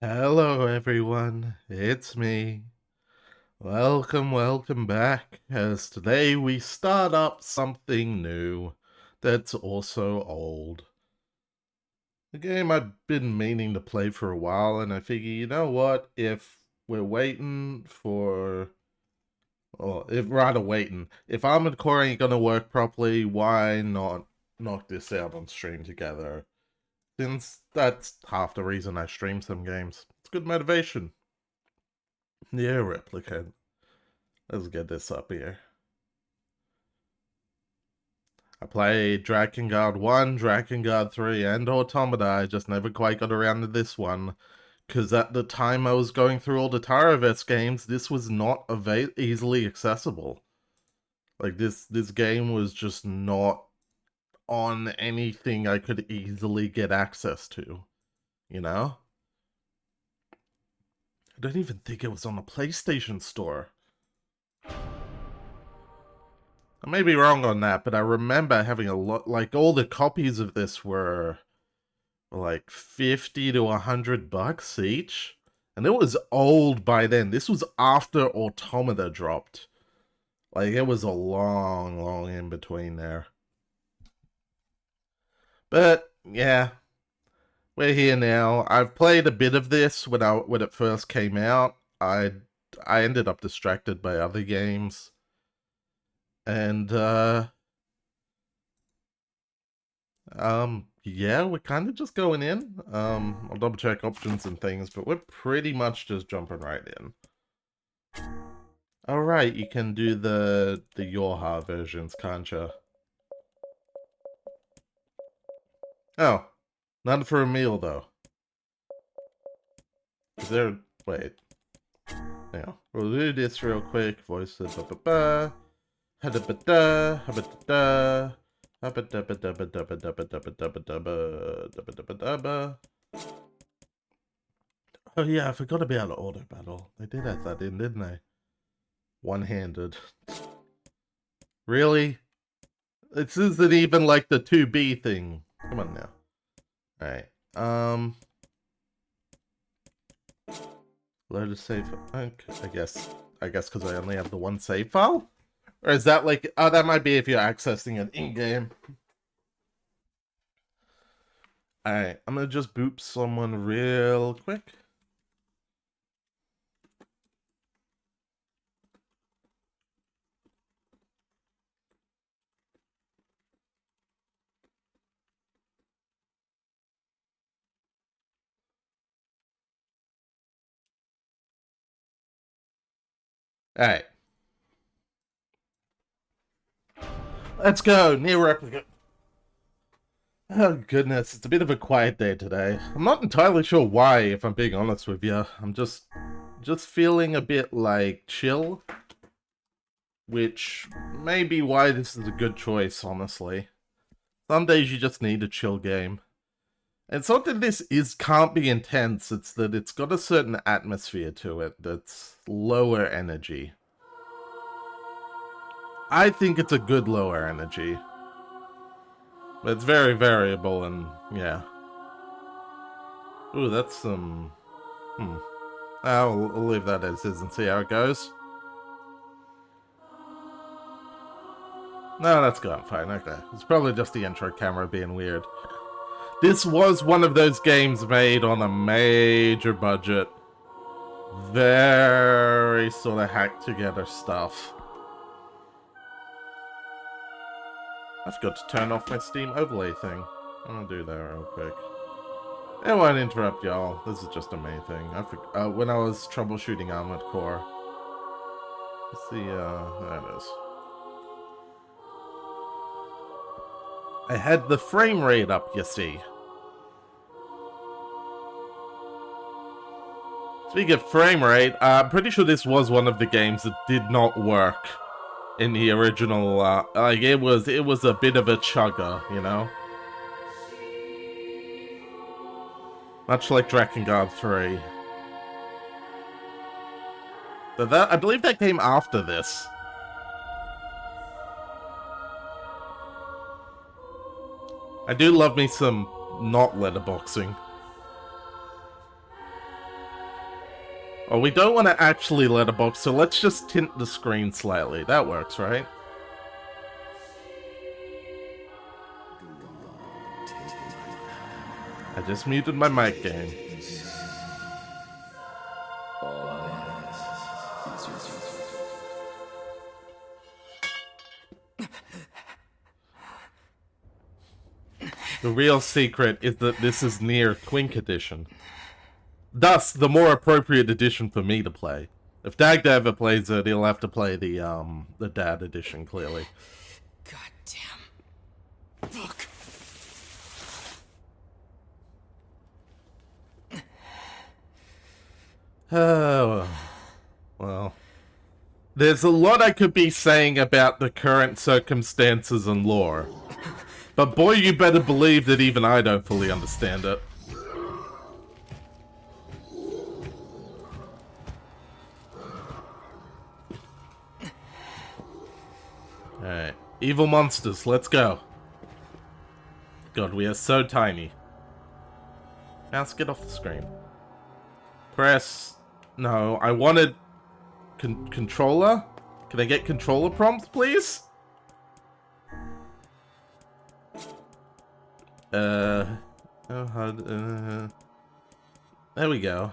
Hello, everyone. It's me. Welcome back. As today we start up something new that's also old. A game I've been meaning to play for a while, and I figure, you know what? If we're waiting for. Or if rather waiting. If Armored Core ain't gonna work properly, why not knock this out on stream together? Since that's half the reason I stream some games. It's good motivation. Yeah, Replicant. Let's get this up here. I played Drakengard 1, Drakengard 3, and Automata. I just never quite got around to this one. Because at the time I was going through all the Taroverse games, this was not easily accessible. Like, this game was just not on anything I could easily get access to. You know? I don't even think it was on the PlayStation Store. I may be wrong on that, but I remember having a lot, like, all the copies of this were like 50 to $100 each. And it was old by then. This was after Automata dropped. Like, it was a long in between there. But, yeah, we're here now. I've played a bit of this when it first came out. I ended up distracted by other games. And, yeah, we're kind of just going in. I'll double check options and things, but we're pretty much just jumping right in. Alright, you can do the Yorha versions, can't you? Oh, none for a meal, though. Is there... Wait. Yeah, we'll do this real quick. Voice the ba-ba-ba. Ha-da-ba-da, ha-ba-da-da. Ha-ba-da-ba-da-ba-da-ba-da-ba-da-ba-da-ba-da-ba-da-ba. Oh yeah, I forgot about auto battle. They did add that in, didn't they? One-handed. Really? This isn't even like the 2B thing. Come on now. Alright. Load a save. Okay, I guess because I only have the one save file? Or is that like... Oh, that might be if you're accessing it in-game. Alright, I'm gonna just boop someone real quick. Alright. Let's go, NieR Replicant. Oh goodness, it's a bit of a quiet day today. I'm not entirely sure why, if I'm being honest with you. I'm just feeling a bit like chill. Which may be why this is a good choice, honestly. Some days you just need a chill game. And it's not that this can't be intense, it's that it's got a certain atmosphere to it that's lower energy. I think it's a good lower energy. But it's very variable and, yeah. Ooh, that's some... I'll leave that as is and see how it goes. No, that's gone fine, okay. It's probably just the intro camera being weird. This was one of those games made on a major budget. Very sort of hacked together stuff. I forgot to turn off my Steam overlay thing. I'm gonna do that real quick. It won't interrupt y'all. This is just a me thing. When I was troubleshooting Armored Core. Let's see, there it is. I had the frame rate up, you see. Speaking of frame rate, I'm pretty sure this was one of the games that did not work in the original. Like it was a bit of a chugger, you know. Much like Drakengard 3. But that, I believe that came after this. I do love me some not letterboxing. Oh, we don't want to actually letterbox, so let's just tint the screen slightly. That works, right? I just muted my mic game. The real secret is that this is NieR Twink Edition. Thus, the more appropriate edition for me to play. If Dagda ever plays it, he'll have to play the Dad edition, clearly. Goddamn book. Oh, well. There's a lot I could be saying about the current circumstances and lore. But boy, you better believe that even I don't fully understand it. Alright. Evil monsters, let's go. God, we are so tiny. Mouse, get off the screen. Press... No, I wanted... controller? Can I get controller prompts, please? There we go.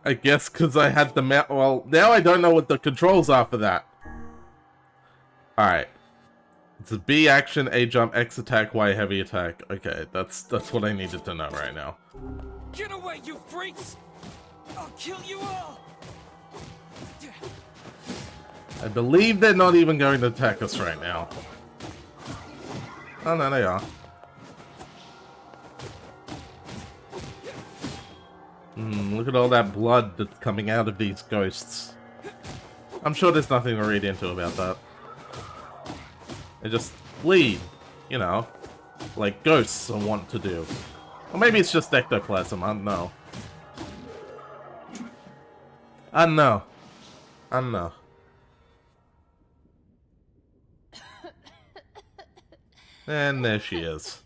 I guess because I had the map. Well, now I don't know what the controls are for that. Alright. It's a B action, A jump, X attack, Y heavy attack. Okay, that's what I needed to know right now. Get away, you freaks! I'll kill you all! I believe they're not even going to attack us right now. Oh no, they are. Look at all that blood that's coming out of these ghosts. I'm sure there's nothing to read into about that. They just bleed, you know, like ghosts want to do. Or maybe it's just ectoplasm, I don't know. I don't know. I don't know. And there she is.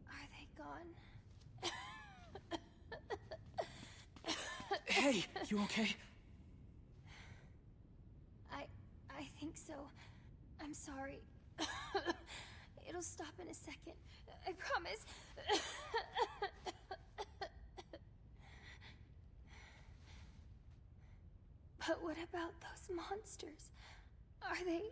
Are they gone? Hey, you okay? I think so. I'm sorry. It'll stop in a second. I promise. But what about those monsters? Are they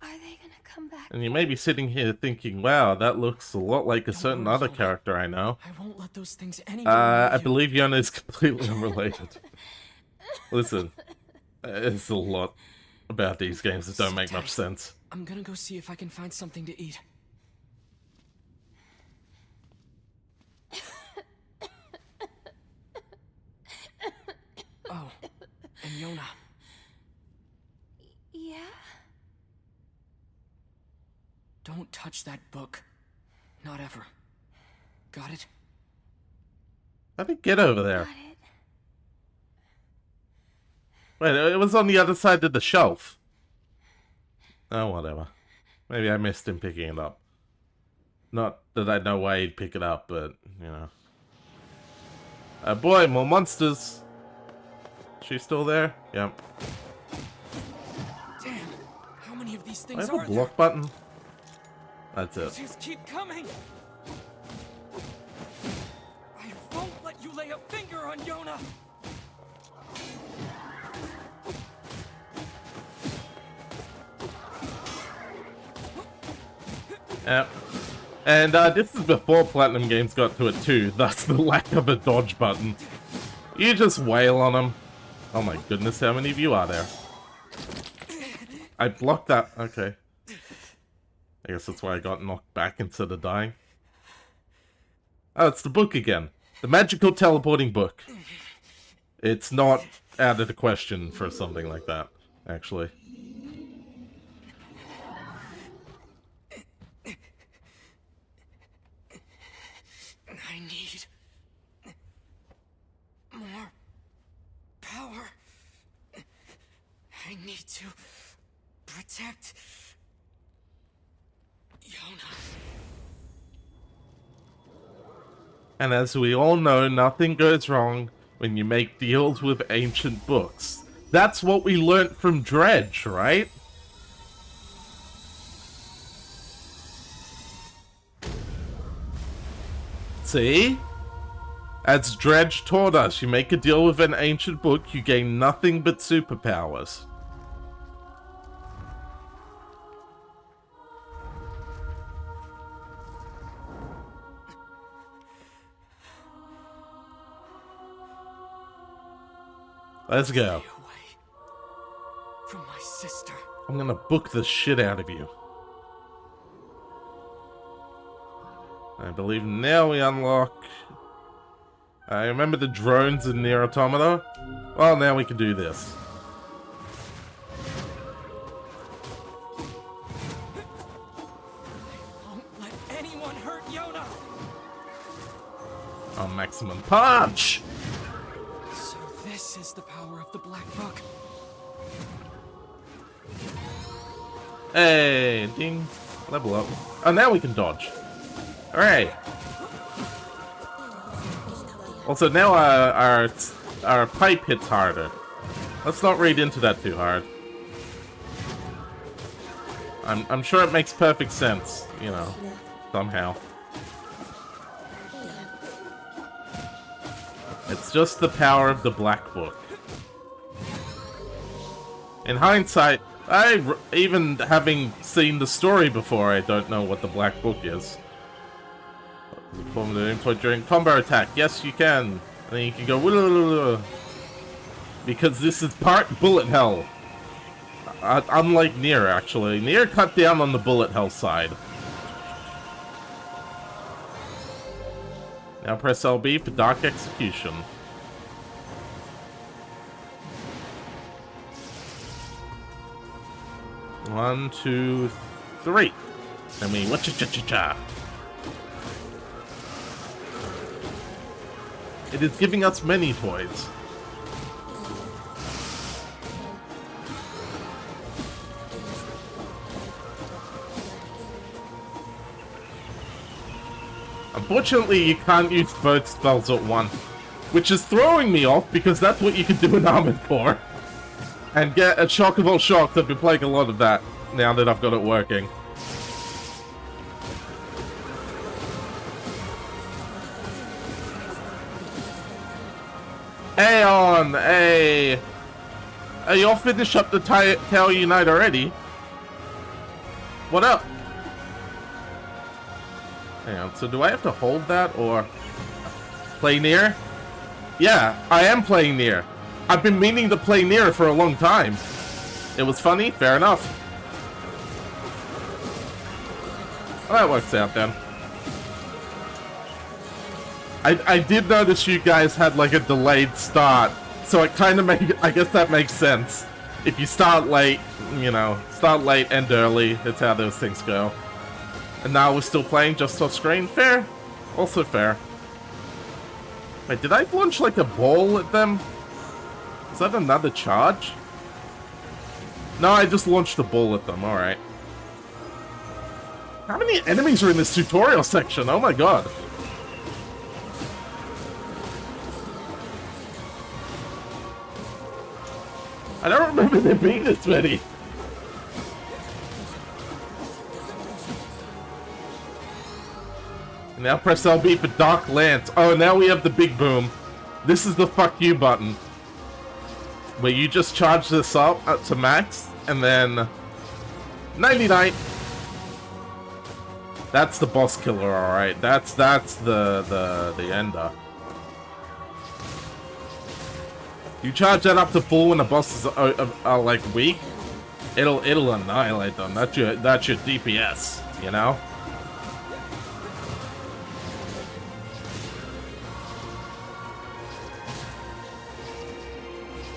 gonna come back? And you may be sitting here thinking, wow, that looks a lot like a certain other character I know. I won't let those things I believe Yona is completely unrelated. Listen, there's a lot about these games that don't make much sense. I'm gonna go see if I can find something to eat. Oh, and Yona. Yeah? Don't touch that book. Not ever. Got it? How did it get over there? Got it. Wait, it was on the other side of the shelf. Oh, whatever. Maybe I missed him picking it up. Not that I know why he'd pick it up, but, you know. Oh boy, more monsters. She's still there? Yep. Damn, how many of these I things have a are block there? button. That's it. Just keep coming. I won't let you lay a finger on Yona. Yep. And this is before Platinum Games got to it too, thus the lack of a dodge button. You just wail on them. Oh my goodness, how many of you are there? I blocked that. Okay. I guess that's why I got knocked back instead of dying. Oh, it's the book again. The magical teleporting book. It's not out of the question for something like that, actually. I need more power. I need to protect Yona. And as we all know, nothing goes wrong when you make deals with ancient books. That's what we learnt from Dredge, right? See? As Dredge taught us, you make a deal with an ancient book, you gain nothing but superpowers. Let's go. Stay away from my sister. I'm gonna book the shit out of you. I believe now we unlock... I remember the drones in NieR Automata. Well, now we can do this. I won't let anyone hurt Yona! On maximum punch! So this is the power of the Black Book. Hey, ding. Level up. Oh, now we can dodge. Alright. Also, now our pipe hits harder. Let's not read into that too hard. I'm sure it makes perfect sense, you know, somehow. It's just the power of the Black Book. In hindsight, even having seen the story before, I don't know what the Black Book is. Perform the input during combo attack. Yes, you can. And then you can go woo, because this is part bullet hell. Unlike NieR, actually. NieR cut down on the bullet hell side. Now press LB for Dark Execution. One, two, three. I mean, cha-cha-cha-cha. It is giving us many toys. Unfortunately, you can't use both spells at once, which is throwing me off because that's what you can do in Armored Core. And get a shock of all shocks. I've been playing a lot of that now that I've got it working. Aeon, hey! Hey, y'all finish up the Tower Unite already? What up? Hang on, so do I have to hold that or play NieR? Yeah, I am playing NieR. I've been meaning to play NieR for a long time. It was funny? Fair enough. Well, that works out then. I did notice you guys had like a delayed start, so it kind of I guess that makes sense. If you start late, you know, start late and early, that's how those things go. And now we're still playing just off screen? Fair. Also fair. Wait, did I launch like a ball at them? Is that another charge? No, I just launched a ball at them, alright. How many enemies are in this tutorial section? Oh my god. I don't remember there being this many. And now press LB for Dark Lance. Oh, now we have the big boom. This is the fuck you button. Where you just charge this up to max, and then 99. That's the boss killer, alright. That's the ender. You charge that up to full when the bosses are like weak, it'll annihilate them. That's your DPS, you know?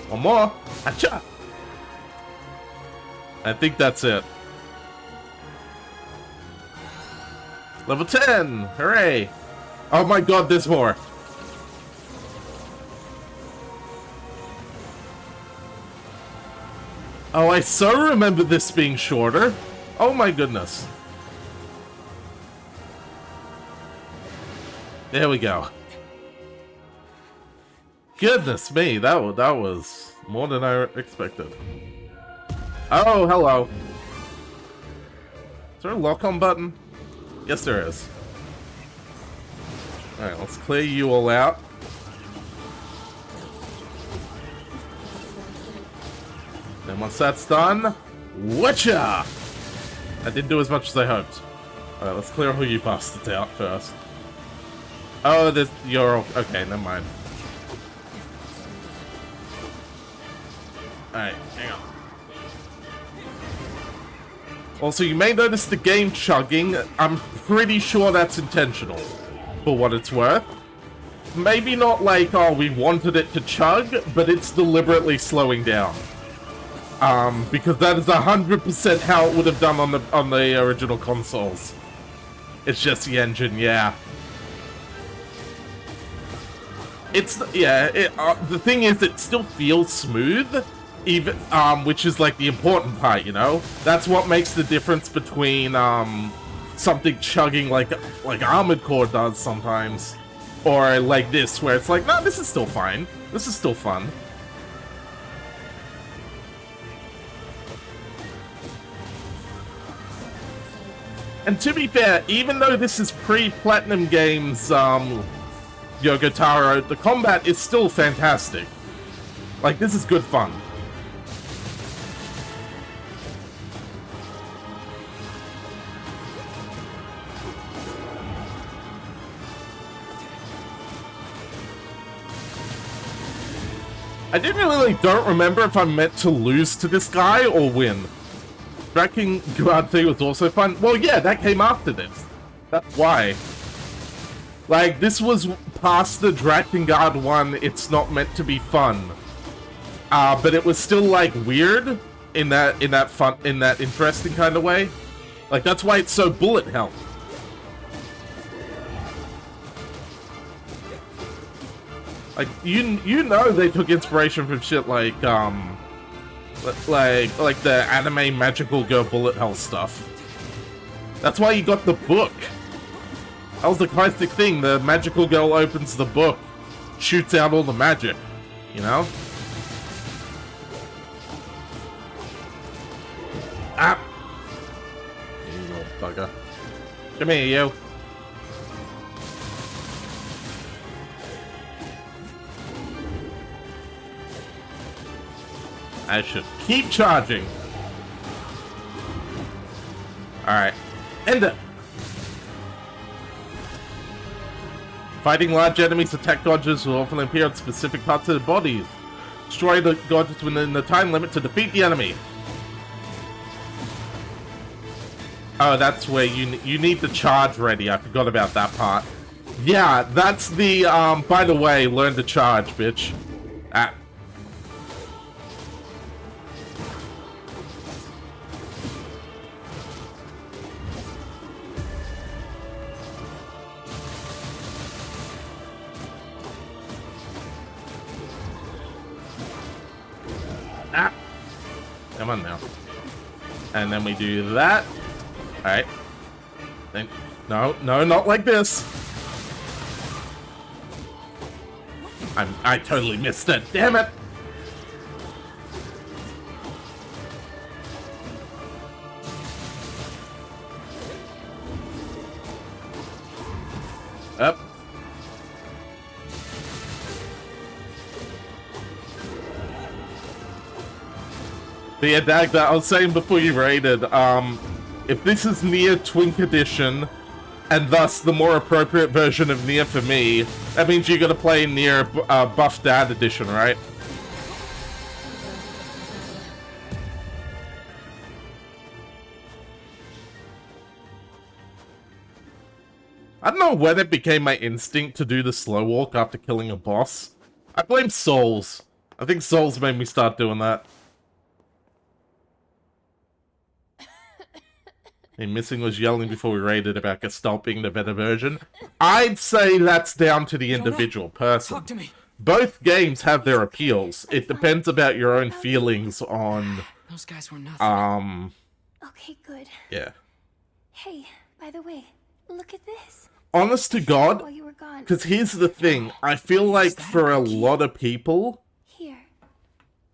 One more. Achha! I think that's it. Level 10! Hooray! Oh my god, there's more! Oh, I so remember this being shorter. Oh my goodness. There we go. Goodness me, that was more than I expected. Oh, hello. Is there a lock-on button? Yes, there is. Alright, let's clear you all out. Then once that's done, whatcha! I didn't do as much as I hoped. Alright, let's clear all you bastards out first. Oh, you're okay, never mind. Alright, hang on. Also, you may notice the game chugging. I'm pretty sure that's intentional, for what it's worth. Maybe not like, oh, we wanted it to chug, but it's deliberately slowing down. Because that is 100% how it would have done on the original consoles. It's just the engine, yeah. The thing is, it still feels smooth, even, which is like the important part, you know? That's what makes the difference between, something chugging like Armored Core does sometimes. Or like this, where it's like, no, this is still fine. This is still fun. And to be fair, even though this is pre-Platinum Games, Yoko Taro, the combat is still fantastic. Like, this is good fun. I genuinely don't remember if I'm meant to lose to this guy or win. Dragon Guard 3 was also fun. Well, yeah, that came after this. That's why. Like, this was past the Dragon Guard 1, it's not meant to be fun. But it was still, like, weird in that interesting kind of way. Like, that's why it's so bullet hell. Like, you know they took inspiration from shit like the anime magical girl bullet hell stuff. That's why you got the book. That was the classic thing. The magical girl opens the book, shoots out all the magic, you know? Ah! You little bugger. Come here, you. I should keep charging. Alright. End it! Fighting large enemies, attack dodges will often appear on specific parts of their bodies. Destroy the dodges within the time limit to defeat the enemy. Oh, that's where you need the charge ready. I forgot about that part. Yeah, that's the, by the way, learn to charge, bitch. Ah. Ah. Come on now. And then we do that. Alright. Then no, not like this. I totally missed it. Damn it. Up. But yeah, Dagda, I was saying before you raided, if this is NieR Twink Edition, and thus the more appropriate version of NieR for me, that means you gotta play NieR Buff Dad Edition, right? I don't know when it became my instinct to do the slow walk after killing a boss. I blame Souls. I think Souls made me start doing that. And Missing was yelling before we raided about Gestalt being the better version. I'd say that's down to the individual person. Talk to me. Both games have their appeals. It depends about your own feelings on... Those guys were nothing. Okay, good. Yeah. Hey, by the way, look at this. Honest to God, While you were gone. want... Because here's the thing. I feel like for a lot of people, Here.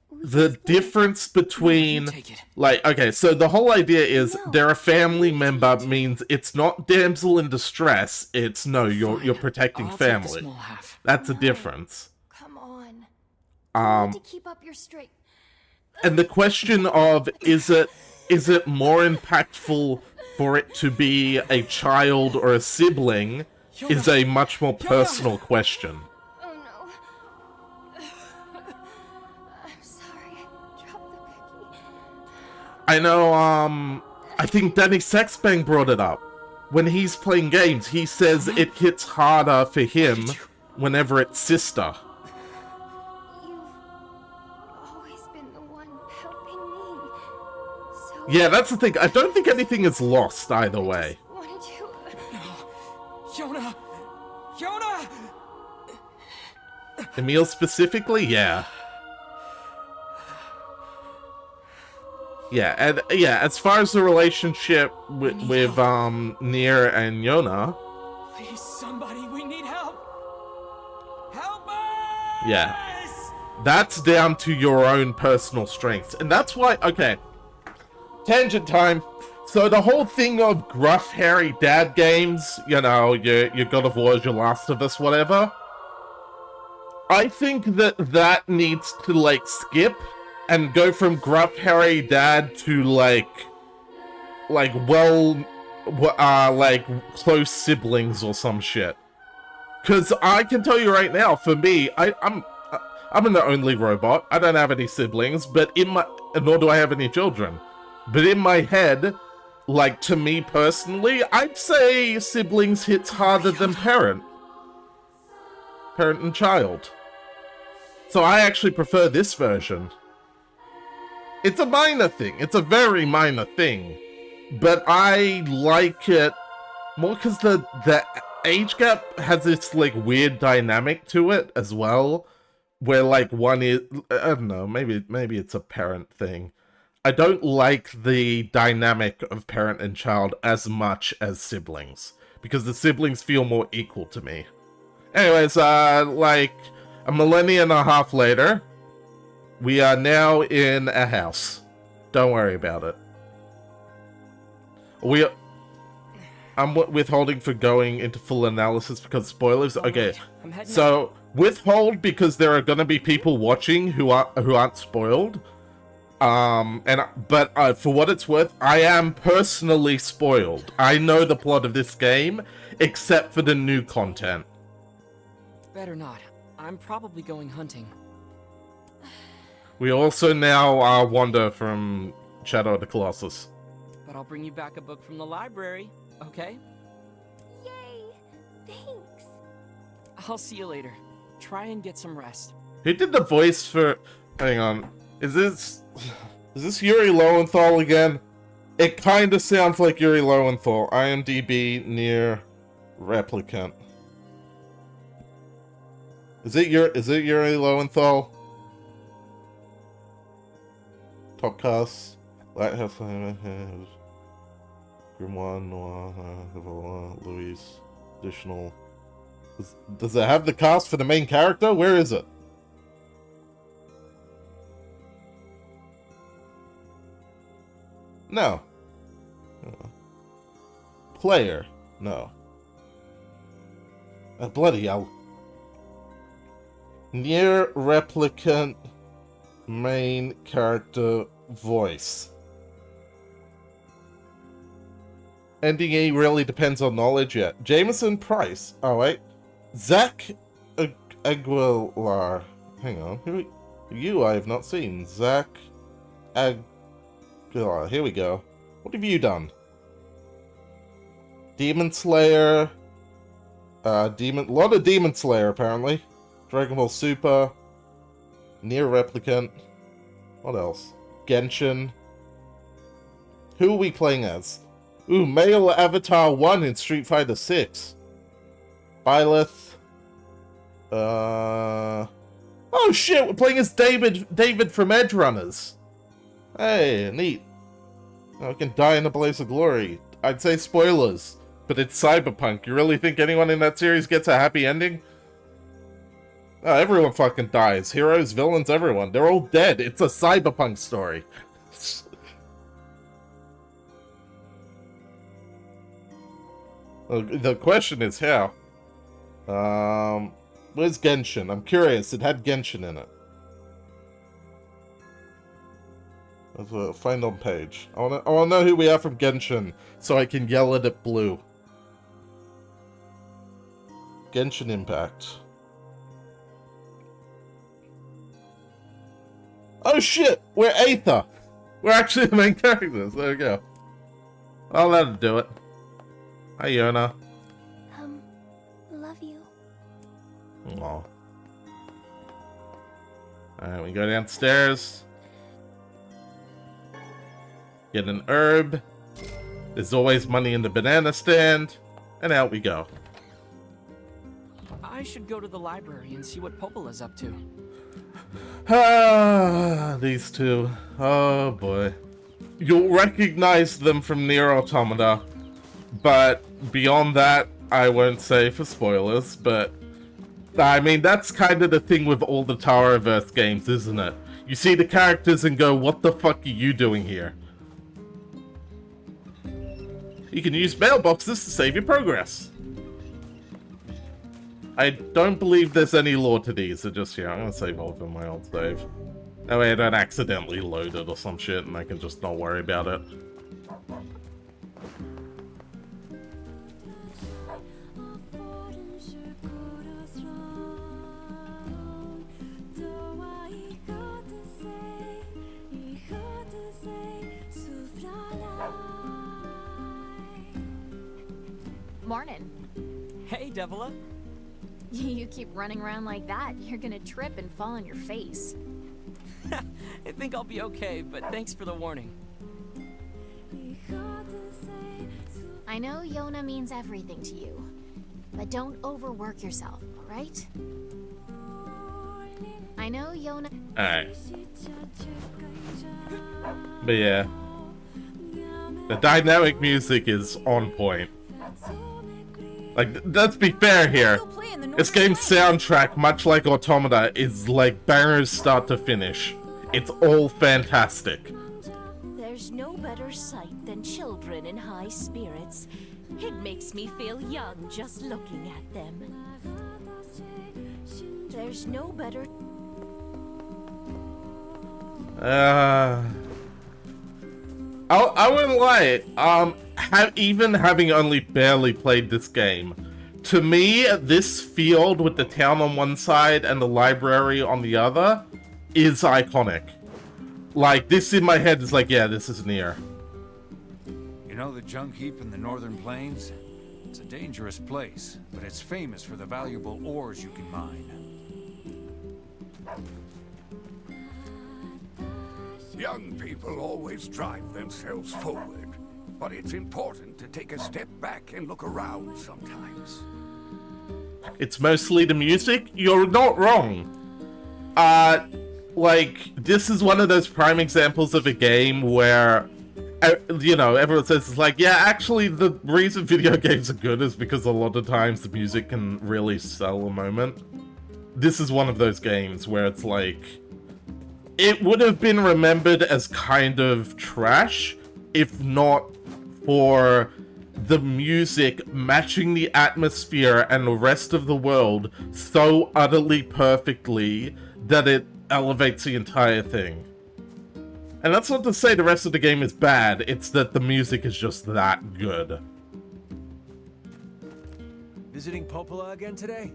We the can split it. difference between... take it. Like, okay, so the whole idea is No, they're a family you member can't. means it's not damsel in distress, it's no, you're Fine. protecting I'll take the family. small half. That's a No. difference. Come on. You need to keep up your straight... And the question of is it more impactful for it to be a child or a sibling is a much more personal question. Oh no. I'm sorry, I dropped the cookie. I know, I think Danny Sexbang brought it up. When he's playing games, he says it hits harder for him whenever it's sister. You've always been the one helping me. So Yeah, that's the thing. I don't think anything is lost either way. I wanted you. Yona! Yona! Emil specifically, yeah. Yeah, and yeah, as far as the relationship with NieR and Yona, Please, somebody, we need help! Help us! yeah, that's down to your own personal strengths. And that's why, okay, tangent time. So the whole thing of gruff, hairy dad games, you know, your God of War, your Last of Us, whatever, I think that needs to, like, skip and go from gruff, hairy dad to, like close siblings or some shit. Because I can tell you right now, for me, I'm the only robot. I don't have any siblings, but nor do I have any children. But in my head, like, to me personally, I'd say siblings hits harder than parent and child. So I actually prefer this version. It's a minor thing. It's a very minor thing. But I like it more because the age gap has this, like, weird dynamic to it as well. Where, like, one is... I don't know, maybe it's a parent thing. I don't like the dynamic of parent and child as much as siblings. Because the siblings feel more equal to me. Anyways, like, a millennia and a half later... we are now in a house. Don't worry about it. I'm withholding for going into full analysis because spoilers. Okay, so withhold because there are gonna be people watching who aren't spoiled. But for what it's worth, I am personally spoiled. I know the plot of this game, except for the new content. Better not. I'm probably going hunting. We also now wander from Shadow of the Colossus. But I'll bring you back a book from the library, okay? Yay! Thanks. I'll see you later. Try and get some rest. Who did the voice for... Hang on. Is this Yuri Lowenthal again? It kind of sounds like Yuri Lowenthal. IMDb NieR Replicant. Is it Yuri Lowenthal? Topcast, Lighthouse, Grimoire, Noir, Louise, additional. Does it have the cast for the main character? Where is it? No. Player? No. Bloody hell. NieR Replicant. Main character voice. NDA really depends on knowledge yet. Jameson Price. Oh wait. Zach Aguilar. Hang on. Who I have not seen. Zach Aguilar. Here we go. What have you done? Demon Slayer. A lot of Demon Slayer apparently. Dragon Ball Super. NieR Replicant. What else? Genshin. Who are we playing as? Ooh, male Avatar 1 in Street Fighter 6. Byleth. Oh shit, we're playing as David from Edge Runners. Hey, neat. I can die in a blaze of glory. I'd say spoilers. But it's cyberpunk. You really think anyone in that series gets a happy ending? Oh, everyone fucking dies. Heroes, villains, everyone. They're all dead. It's a cyberpunk story. The question is how. Where's Genshin? I'm curious. It had Genshin in it. Let's find on page. I wanna know who we are from Genshin, so I can yell it at Blue. Genshin Impact. Oh shit! We're Aether! We're actually the main characters. There we go. I'll let it do it. Hi, Yona. Love you. Aw. Alright, we go downstairs. Get an herb. There's always money in the banana stand. And out we go. I should go to the library and see what Popola's up to. Ah, these two. Oh boy. You'll recognize them from NieR Automata. But beyond that, I won't say for spoilers, but I mean, that's kind of the thing with all the Taroverse games, isn't it? You see the characters and go, what the fuck are you doing here? You can use mailboxes to save your progress. I don't believe there's any lore to these, they're just here. I'm gonna save all of them my old save. That way I don't accidentally load it or some shit and I can just not worry about it. Morning. Hey, Devila. You keep running around like that, you're gonna trip and fall on your face. I think I'll be okay, but thanks for the warning. I know Yona means everything to you, but don't overwork yourself, alright? I know Yona... Alright. But yeah. The dynamic music is on point. Like, let's be fair here. This game's soundtrack, much like Automata, is like bangers start to finish. It's all fantastic. There's no better sight than children in high spirits. It makes me feel young just looking at them. There's no better... I wouldn't lie. Even having only barely played this game, to me, this field with the town on one side and the library on the other is iconic. Like, this in my head is like, yeah, this is NieR. You know the junk heap in the northern plains? It's a dangerous place, but it's famous for the valuable ores you can mine. Young people always drive themselves forward, but it's important to take a step back and look around sometimes. It's mostly the music? You're not wrong. Like, this is one of those prime examples of a game where, you know, everyone says it's like, yeah, actually the reason video games are good is because a lot of times the music can really sell a moment. This is one of those games where it's like, it would have been remembered as kind of trash if not for the music matching the atmosphere and the rest of the world so utterly perfectly that it elevates the entire thing. And that's not to say the rest of the game is bad, it's that the music is just that good. Visiting Popola again today?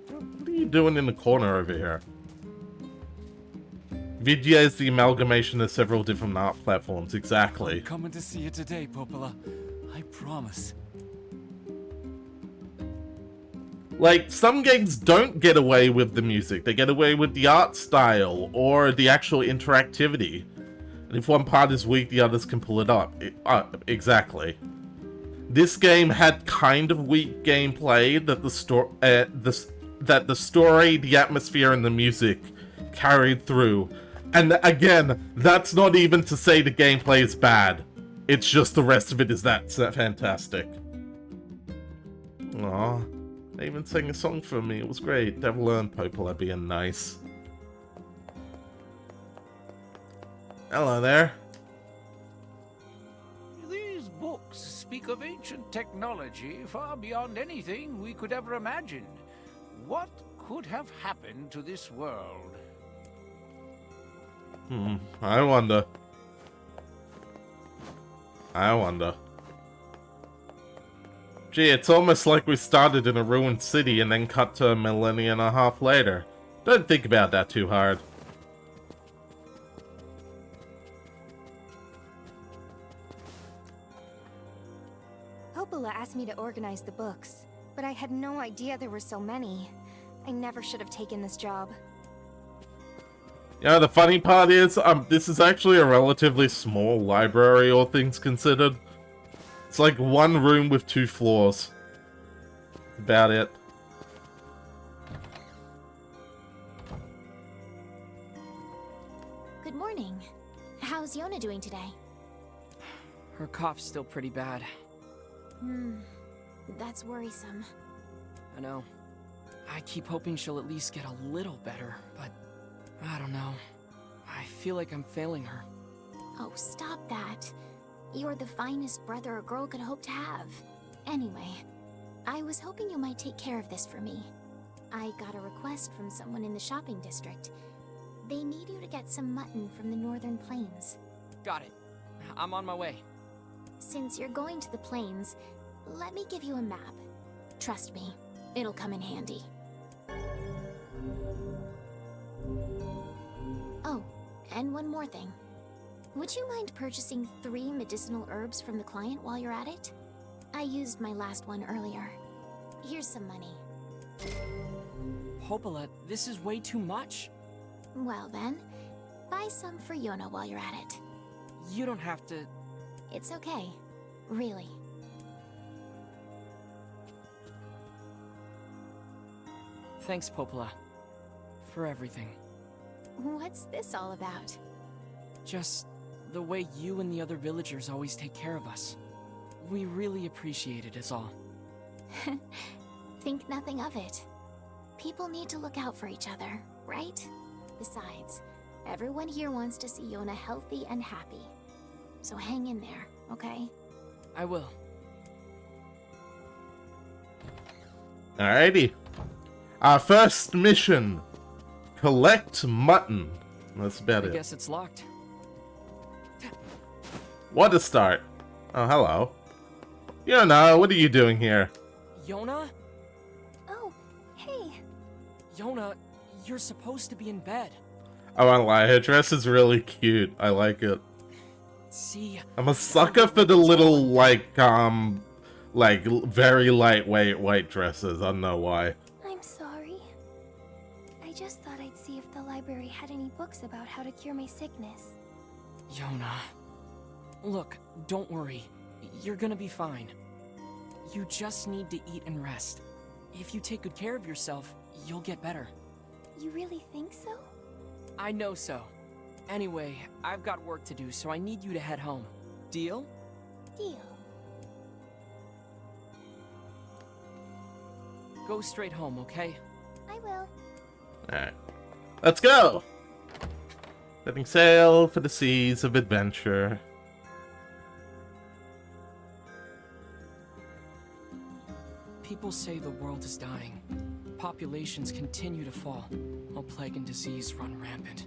What are you doing in the corner over here? Vidya is the amalgamation of several different art platforms, exactly. Coming to see you today, Popola. I promise. Like, some games don't get away with the music. They get away with the art style or the actual interactivity. And if one part is weak, the others can pull it up. Exactly. This game had kind of weak gameplay that the story, the atmosphere, and the music carried through. And again, that's not even to say the gameplay is bad. It's just the rest of it is that fantastic. Aw, they even sang a song for me. It was great. Devil earned Popola being nice. Hello there. These books speak of ancient technology far beyond anything we could ever imagine. What could have happened to this world? I wonder. Gee, it's almost like we started in a ruined city and then cut to a millennia and a half later. Don't think about that too hard. Popola asked me to organize the books, but I had no idea there were so many. I never should have taken this job. Yeah, the funny part is, this is actually a relatively small library, all things considered. It's like one room with 2 floors. That's about it. Good morning. How's Yona doing today? Her cough's still pretty bad. That's worrisome. I know. I keep hoping she'll at least get a little better, but I don't know. I feel like I'm failing her. Oh, stop that. You're the finest brother a girl could hope to have. Anyway, I was hoping you might take care of this for me. I got a request from someone in the shopping district. They need you to get some mutton from the northern plains. Got it. I'm on my way. Since you're going to the plains, let me give you a map. Trust me, it'll come in handy. Oh, and one more thing. Would you mind purchasing 3 medicinal herbs from the client while you're at it? I used my last one earlier. Here's some money. Popola, this is way too much. Well then, buy some for Yona while you're at it. You don't have to... It's okay. Really. Thanks, Popola. For everything. What's this all about? Just the way you and the other villagers always take care of us. We really appreciate it, is all. Think nothing of it. People need to look out for each other, right? Besides, everyone here wants to see Yona healthy and happy. So hang in there, okay? I will. Alrighty. Our first mission. Collect mutton. That's about I it. guess it's locked. What a start. Oh, hello. Yona, what are you doing here? Yona? Oh, hey. Yona, you're supposed to be in bed. I won't lie, her dress is really cute. I like it. See, I'm a sucker for the little, like, very lightweight white dresses. I don't know why. I'm sorry. I just thought I'd see if the library had any books about how to cure my sickness. Yona. Look, don't worry. You're gonna be fine. You just need to eat and rest. If you take good care of yourself, you'll get better. You really think so? I know so. Anyway, I've got work to do, so I need you to head home. Deal? Deal. Go straight home, okay? I will. Alright. Let's go! Setting sail for the seas of adventure. People say the world is dying. Populations continue to fall, while plague and disease run rampant.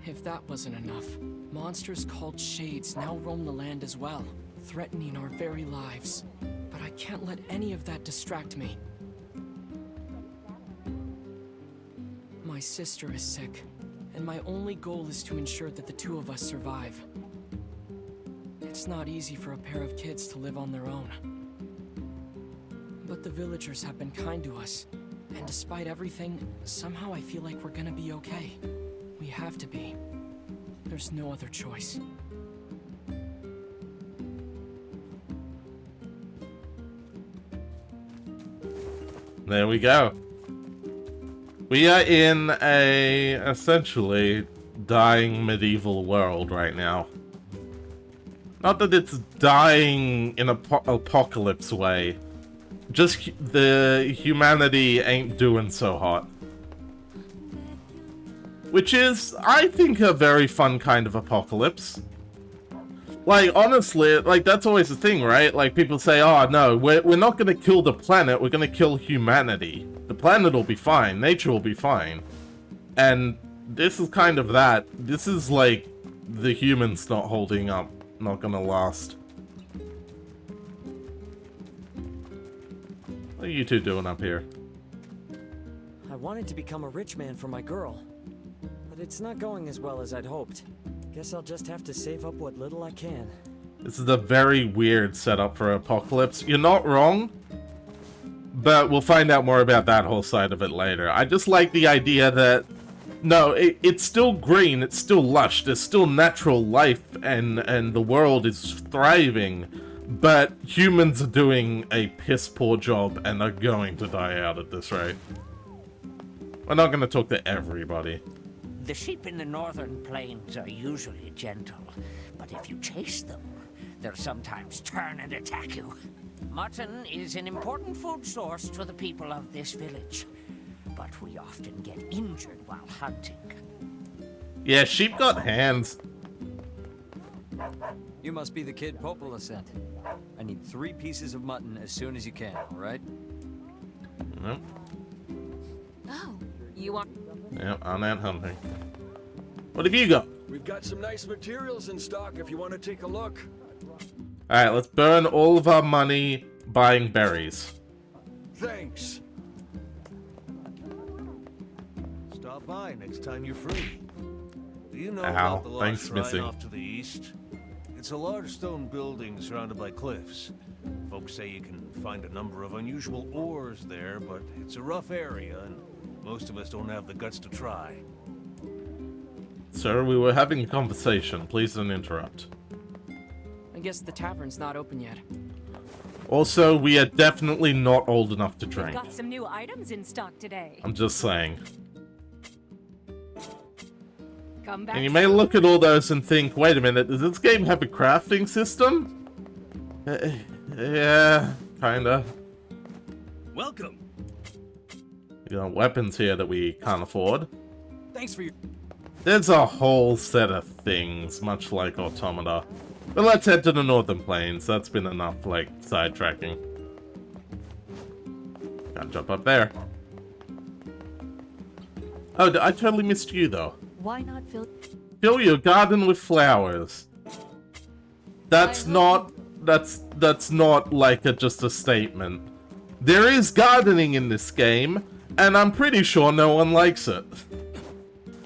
If that wasn't enough, monsters called Shades now roam the land as well, threatening our very lives. But I can't let any of that distract me. My sister is sick, and my only goal is to ensure that the 2 of us survive. It's not easy for a pair of kids to live on their own. But the villagers have been kind to us, and despite everything, somehow I feel like we're gonna be okay. We have to be. There's no other choice. There we go. We are in a essentially dying medieval world right now. Not that it's dying in a apocalypse way. Just the humanity ain't doing so hot. Which is, I think, a very fun kind of apocalypse. Like, honestly, like, that's always the thing, right? Like, people say, oh, no, we're not gonna kill the planet, we're gonna kill humanity. The planet will be fine, nature will be fine. And this is kind of that. This is, like, the humans not holding up, not gonna last. What are you two doing up here? I wanted to become a rich man for my girl, but it's not going as well as I'd hoped. Guess I'll just have to save up what little I can. This is a very weird setup for Apocalypse. You're not wrong, but we'll find out more about that whole side of it later. I just like the idea that, no, it's still green, it's still lush, there's still natural life, and the world is thriving, but humans are doing a piss-poor job and are going to die out at this rate. We're not going to talk to everybody. The sheep in the northern plains are usually gentle, but if you chase them, they'll sometimes turn and attack you. Mutton is an important food source to the people of this village, but we often get injured while hunting. Yeah, sheep got hands. You must be the kid Popola sent. I need 3 pieces of mutton as soon as you can, alright? Nope. Oh, you are... Yep, I'm out hunting. What have you got? We've got some nice materials in stock if you want to take a look. Alright, let's burn all of our money buying berries. Thanks. Stop by next time you're free. Do you know Ow, about the lost thanks, shrine Missy. off to the east? It's a large stone building surrounded by cliffs. Folks say you can find a number of unusual ores there, but it's a rough area, and most of us don't have the guts to try. Sir, we were having a conversation. Please don't interrupt. I guess the tavern's not open yet. Also, we are definitely not old enough to drink. We've got some new items in stock today. I'm just saying. Come back. And you may look at all those and think, wait a minute, does this game have a crafting system? Yeah, kinda. Welcome. You got weapons here that we can't afford. Thanks for your... There's a whole set of things, much like Automata. But let's head to the Northern Plains. That's been enough, like, sidetracking. Gotta jump up there. Oh, I totally missed you, though. Why not Fill your garden with flowers. That's not... That's not, like, just a statement. There is gardening in this game, and I'm pretty sure no one likes it.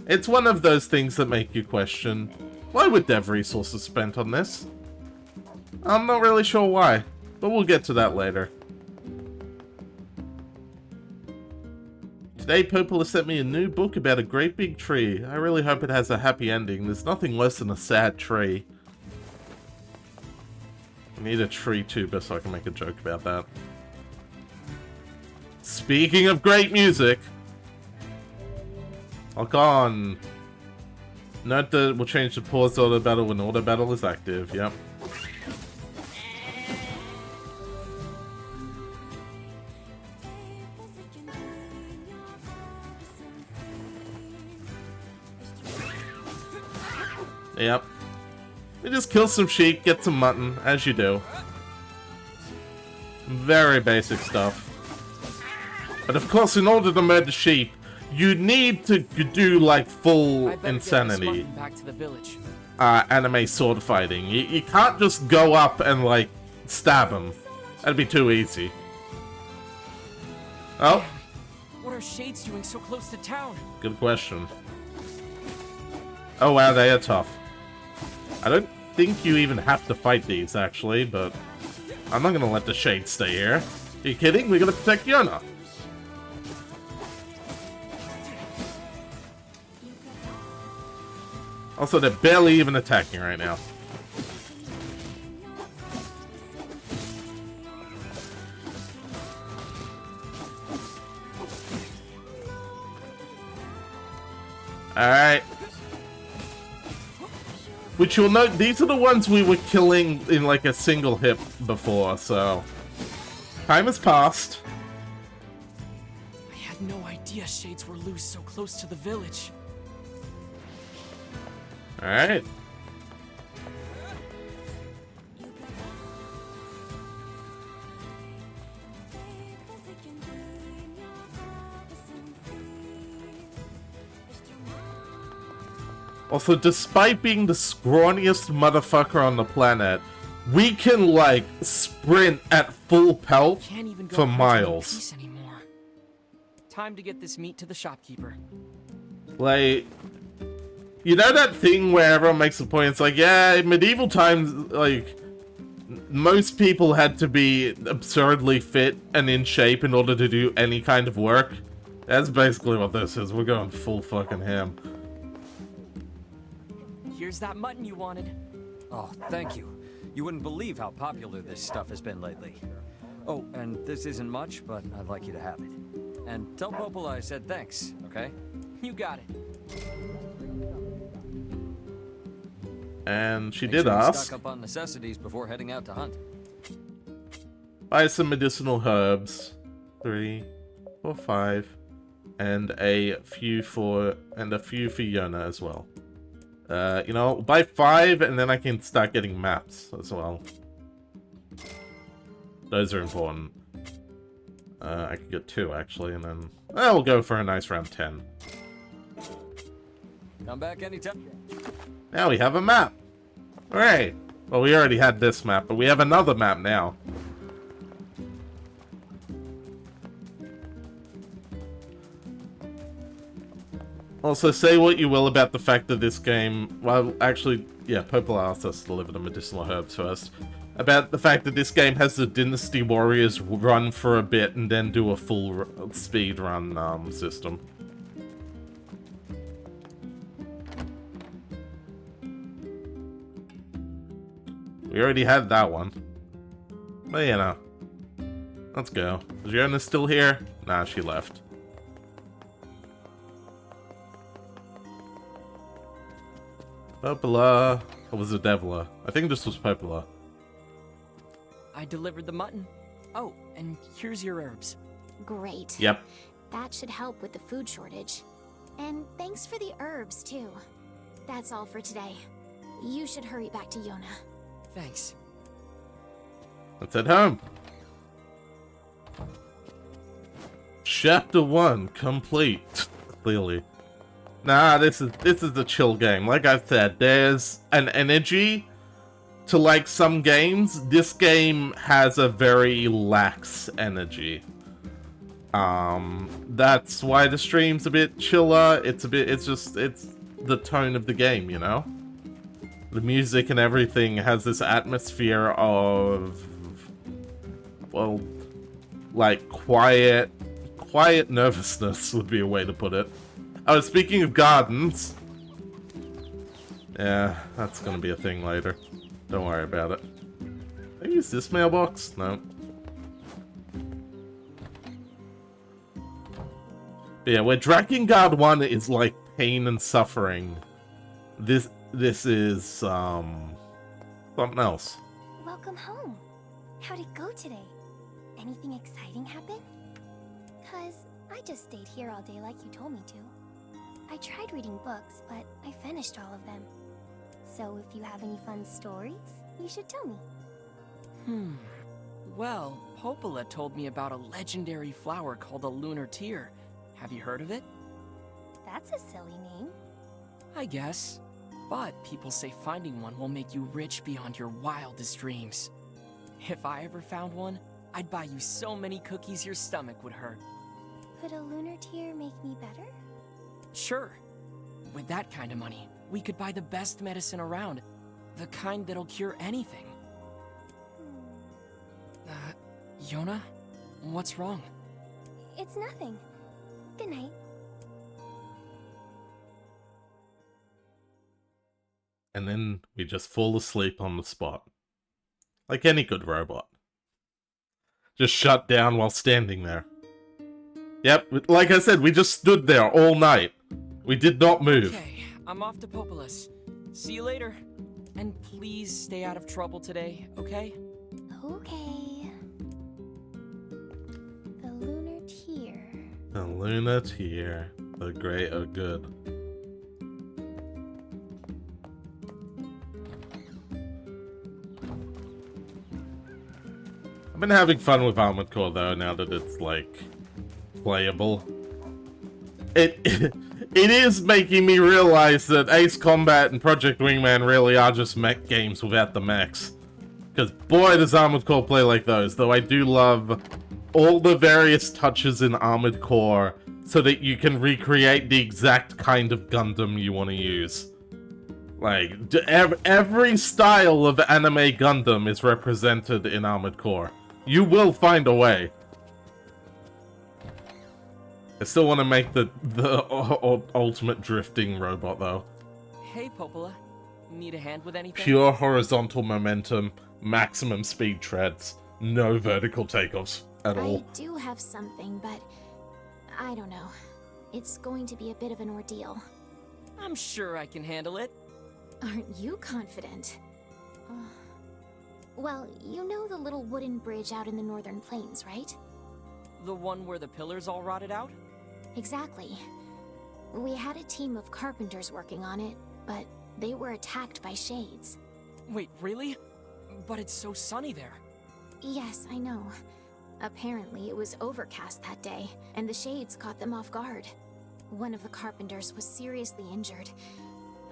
It's one of those things that make you question, why were dev resources spent on this? I'm not really sure why, but we'll get to that later. Today, Popola sent me a new book about a great big tree. I really hope it has a happy ending. There's nothing worse than a sad tree. I need a tree tuber so I can make a joke about that. Speaking of great music... Lock on. Note that we'll change the pause auto battle when auto battle is active. Yep. Yep. We just kill some sheep, get some mutton, as you do. Very basic stuff. But of course, in order to murder sheep, you need to do, like, full insanity. Back to the village. Anime sword fighting. You can't just go up and, like, stab him. That'd be too easy. Oh. What are shades doing so close to town? Good question. Oh wow, they are tough. I don't think you even have to fight these, actually, but I'm not gonna let the shades stay here. Are you kidding? We're gonna protect Yona. Also, they're barely even attacking right now. Alright. Which you'll note, these are the ones we were killing in like a single hit before, so... Time has passed. I had no idea shades were loose so close to the village. Alright. Also, despite being the scrawniest motherfucker on the planet, we can, like, sprint at full pelt Can't even go for hunting in miles. peace anymore. Time to get this meat to the shopkeeper. Like, you know that thing where everyone makes the point, it's like, yeah, in medieval times, like, most people had to be absurdly fit and in shape in order to do any kind of work? That's basically what this is. We're going full fucking ham. Here's that mutton you wanted. Oh, thank you. You wouldn't believe how popular this stuff has been lately. Oh, and this isn't much, but I'd like you to have it. And tell Popola I said thanks, okay? You got it. And she Make did sure you ask. stock up on necessities before heading out to hunt. Buy some medicinal herbs. 3, 4, 5. And a few for Yona as well. You know, buy 5 and then I can start getting maps as well. Those are important. I could get 2 actually, and then we'll go for a nice round 10. Come back anytime. Now we have a map. Hooray! Well, we already had this map, but we have another map now. Also, say what you will about the fact that this game... Well, actually, yeah, Popola asked us to deliver the medicinal herbs first. About the fact that this game has the Dynasty Warriors run for a bit and then do a full speed run system. We already had that one. But, you know. Let's go. Is Yona still here? Nah, she left. Popola. Or was it Devla? I think this was Popola. I delivered the mutton. Oh, and here's your herbs. Great. Yep. That should help with the food shortage. And thanks for the herbs, too. That's all for today. You should hurry back to Yona. Thanks. Let's head home. Chapter 1 complete. Clearly. Nah, this is a chill game. Like I said, there's an energy to like some games. This game has a very lax energy. That's why the stream's a bit chiller. It's the tone of the game, you know? The music and everything has this atmosphere of, well, like quiet nervousness would be a way to put it. Oh, speaking of gardens. Yeah, that's gonna be a thing later. Don't worry about it. Did I use this mailbox? No. But yeah, where Drakengard 1 is like pain and suffering, this is something else. Welcome home. How'd it go today? Anything exciting happen? 'Cause I just stayed here all day like you told me to. I tried reading books, but I finished all of them. So if you have any fun stories, you should tell me. Well, Popola told me about a legendary flower called a lunar tear. Have you heard of it? That's a silly name. I guess. But people say finding one will make you rich beyond your wildest dreams. If I ever found one, I'd buy you so many cookies your stomach would hurt. Could a lunar tear make me better? Sure. With that kind of money, we could buy the best medicine around. The kind that'll cure anything. Yona? What's wrong? It's nothing. Good night. And then we just fall asleep on the spot. Like any good robot. Just shut down while standing there. Yep, like I said, we just stood there all night. We did not move. Okay, I'm off to Popola's. See you later. And please stay out of trouble today, okay? Okay. The lunar tier. The lunar tier. The greater good. I've been having fun with Armored Core though, now that it's like playable. It is making me realize that Ace Combat and Project Wingman really are just mech games without the mechs. Because boy does Armored Core play like those, though I do love all the various touches in Armored Core so that you can recreate the exact kind of Gundam you want to use. Like, every style of anime Gundam is represented in Armored Core. You will find a way. I still want to make the ultimate drifting robot, though. Hey, Popola. Need a hand with anything? Pure horizontal momentum, maximum speed treads, no vertical takeoffs at all. I do have something, but I don't know. It's going to be a bit of an ordeal. I'm sure I can handle it. Aren't you confident? Well, you know the little wooden bridge out in the northern plains, right? The one where the pillars all rotted out? Exactly. We had a team of carpenters working on it, but they were attacked by shades. Wait, really? But it's so sunny there. Yes, I know. Apparently it was overcast that day, and the shades caught them off guard. One of the carpenters was seriously injured,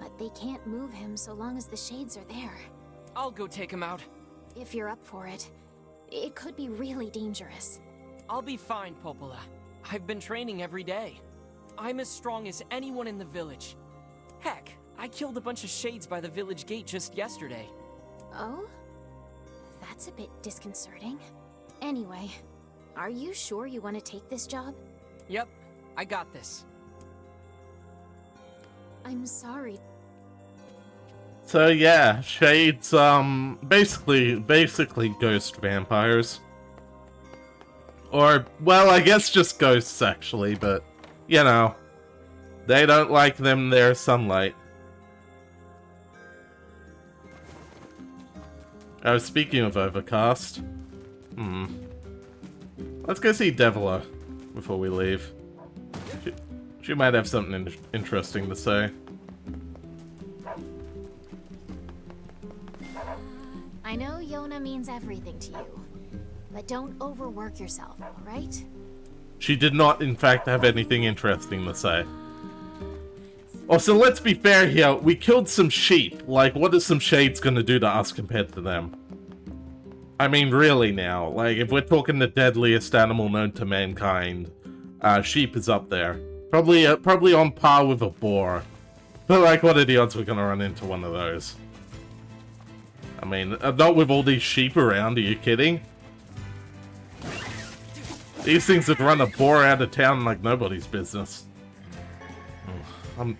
but they can't move him so long as the shades are there. I'll go take him out. If you're up for it. It could be really dangerous. I'll be fine, Popola. I've been training every day. I'm as strong as anyone in the village. Heck, I killed a bunch of shades by the village gate just yesterday. Oh? That's a bit disconcerting. Anyway, are you sure you want to take this job? Yep, I got this. I'm sorry. So yeah, shades, basically ghost vampires. Or, well, I guess just ghosts, actually, but, you know, they don't like their sunlight. Oh, speaking of overcast, let's go see Devila before we leave. She might have something interesting to say. I know Yona means everything to you, but don't overwork yourself, alright? She did not, in fact, have anything interesting to say. Also, let's be fair here, we killed some sheep. Like, what is some shades gonna do to us compared to them? I mean, really now, like, if we're talking the deadliest animal known to mankind, sheep is up there. Probably on par with a boar. But, like, what are the odds we're gonna run into one of those? I mean, not with all these sheep around, are you kidding? These things would run a boar out of town like nobody's business. I'm...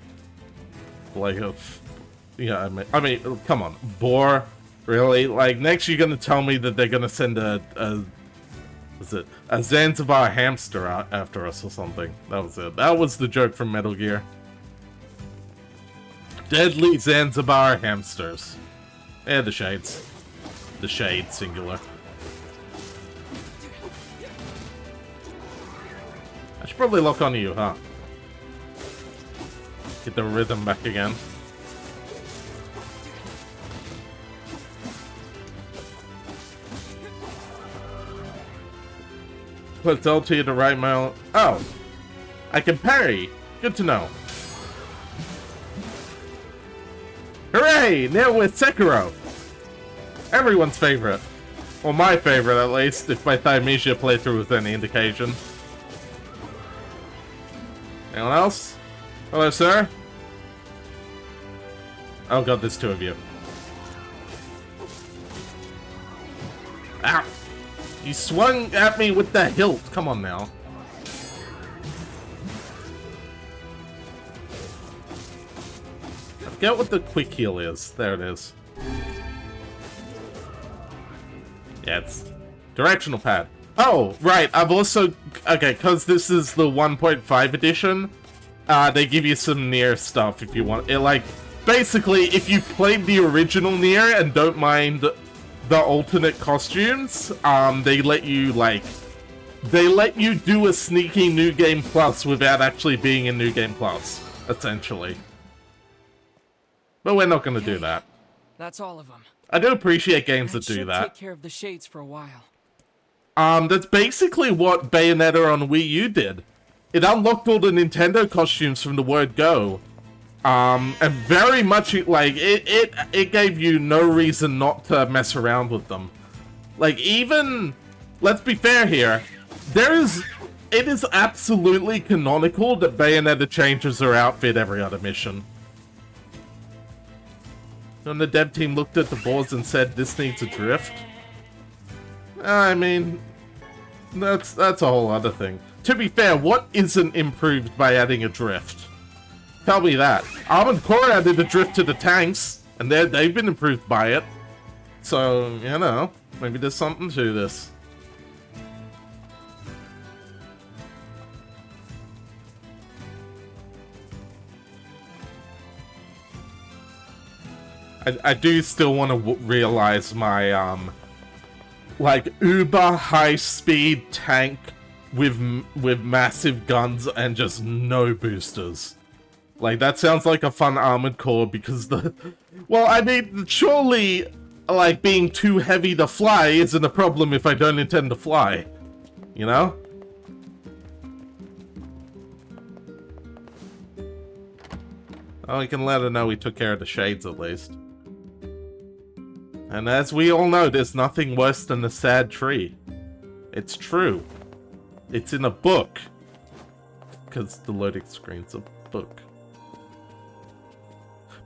like, yeah, I mean, come on, boar? Really? Like, next you're gonna tell me that they're gonna send a Zanzibar hamster out after us or something. That was it. That was the joke from Metal Gear. Deadly Zanzibar hamsters. Yeah, the shades. The shade, singular. I should probably lock onto you, huh? Get the rhythm back again. Put L to the right mile. Oh! I can parry! Good to know. Hooray! Now with Sekiro! Everyone's favorite. Well, my favorite at least, if my Thymesia playthrough was any indication. Anyone else? Hello, sir? Oh god, there's two of you. Ow! You swung at me with the hilt! Come on now. I forget what the quick heal is. There it is. Yeah, it's directional pad. Oh, right, I've also... Okay, because this is the 1.5 edition, they give you some NieR stuff if you want. It, like, basically, if you played the original NieR and don't mind the alternate costumes, they let you, like, they let you do a sneaky New Game Plus without actually being in New Game Plus, essentially. But we're not going to do that. That's all of them. I do appreciate games that do should that. Take care of the shades for a while. That's basically what Bayonetta on Wii U did. It unlocked all the Nintendo costumes from the word go. And very much, like, it gave you no reason not to mess around with them. Like, even, let's be fair here, it is absolutely canonical that Bayonetta changes her outfit every other mission. And the dev team looked at the boards and said, this needs a drift. I mean, that's a whole other thing. To be fair, what isn't improved by adding a drift? Tell me that. Armored Core added a drift to the tanks, and they've been improved by it. So, you know, maybe there's something to this. I do still want to realize my, like, uber high-speed tank with massive guns and just no boosters. Like, that sounds like a fun Armored Core because the... Well, I mean, surely, like, being too heavy to fly isn't a problem if I don't intend to fly. You know? Oh, we can let her know we took care of the shades at least. And as we all know, there's nothing worse than a sad tree. It's true. It's in a book. Because the loading screen's a book.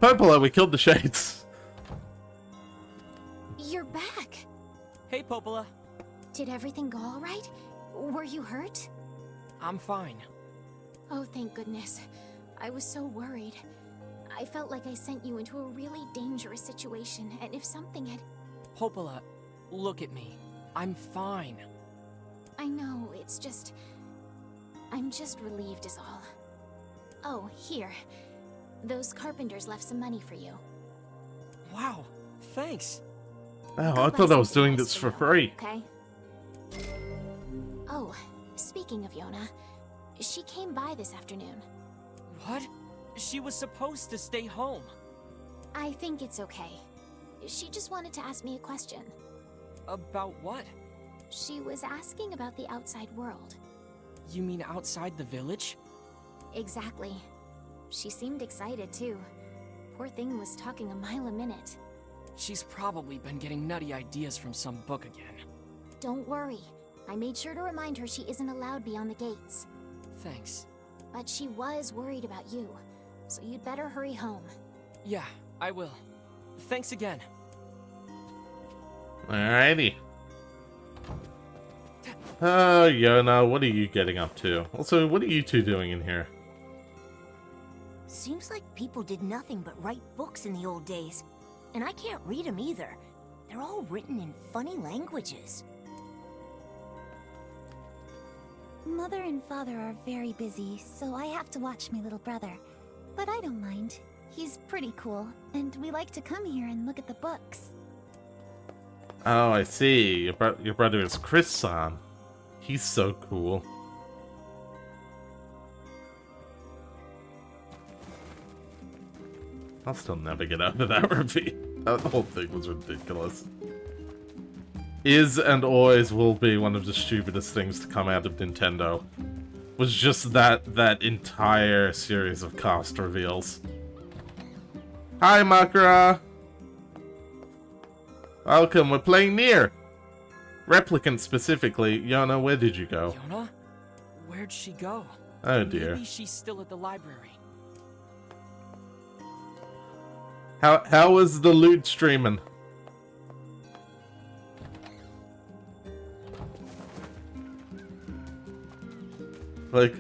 Popola, we killed the shades. You're back. Hey, Popola. Did everything go all right? Were you hurt? I'm fine. Oh, thank goodness. I was so worried. I felt like I sent you into a really dangerous situation, and if something had... Popola, look at me. I'm fine. I know, it's just... I'm just relieved is all. Oh, here. Those carpenters left some money for you. Wow, thanks. Oh, I thought I was doing this for free. Okay. Oh, speaking of Yona, she came by this afternoon. What? She was supposed to stay home. I think it's okay. She just wanted to ask me a question. About what? She was asking about the outside world. You mean outside the village? Exactly. She seemed excited too. Poor thing was talking a mile a minute. She's probably been getting nutty ideas from some book again. Don't worry. I made sure to remind her she isn't allowed beyond the gates. Thanks. But she was worried about you, so you'd better hurry home. Yeah, I will. Thanks again. Alrighty. Oh, Yona, what are you getting up to? Also, what are you two doing in here? Seems like people did nothing but write books in the old days. And I can't read them either. They're all written in funny languages. Mother and father are very busy, so I have to watch my little brother. But I don't mind. He's pretty cool, and we like to come here and look at the books. Oh, I see. Your brother is Chris-san. He's so cool. I'll still never get over that repeat. That whole thing was ridiculous. Is and always will be one of the stupidest things to come out of Nintendo. Was just that entire series of cast reveals. Hi, Makara! Welcome, we're playing NieR! Replicant specifically. Yona, where did you go? Yona? Where'd she go? Oh dear. Maybe she's still at the library. How was the loot streaming? Like,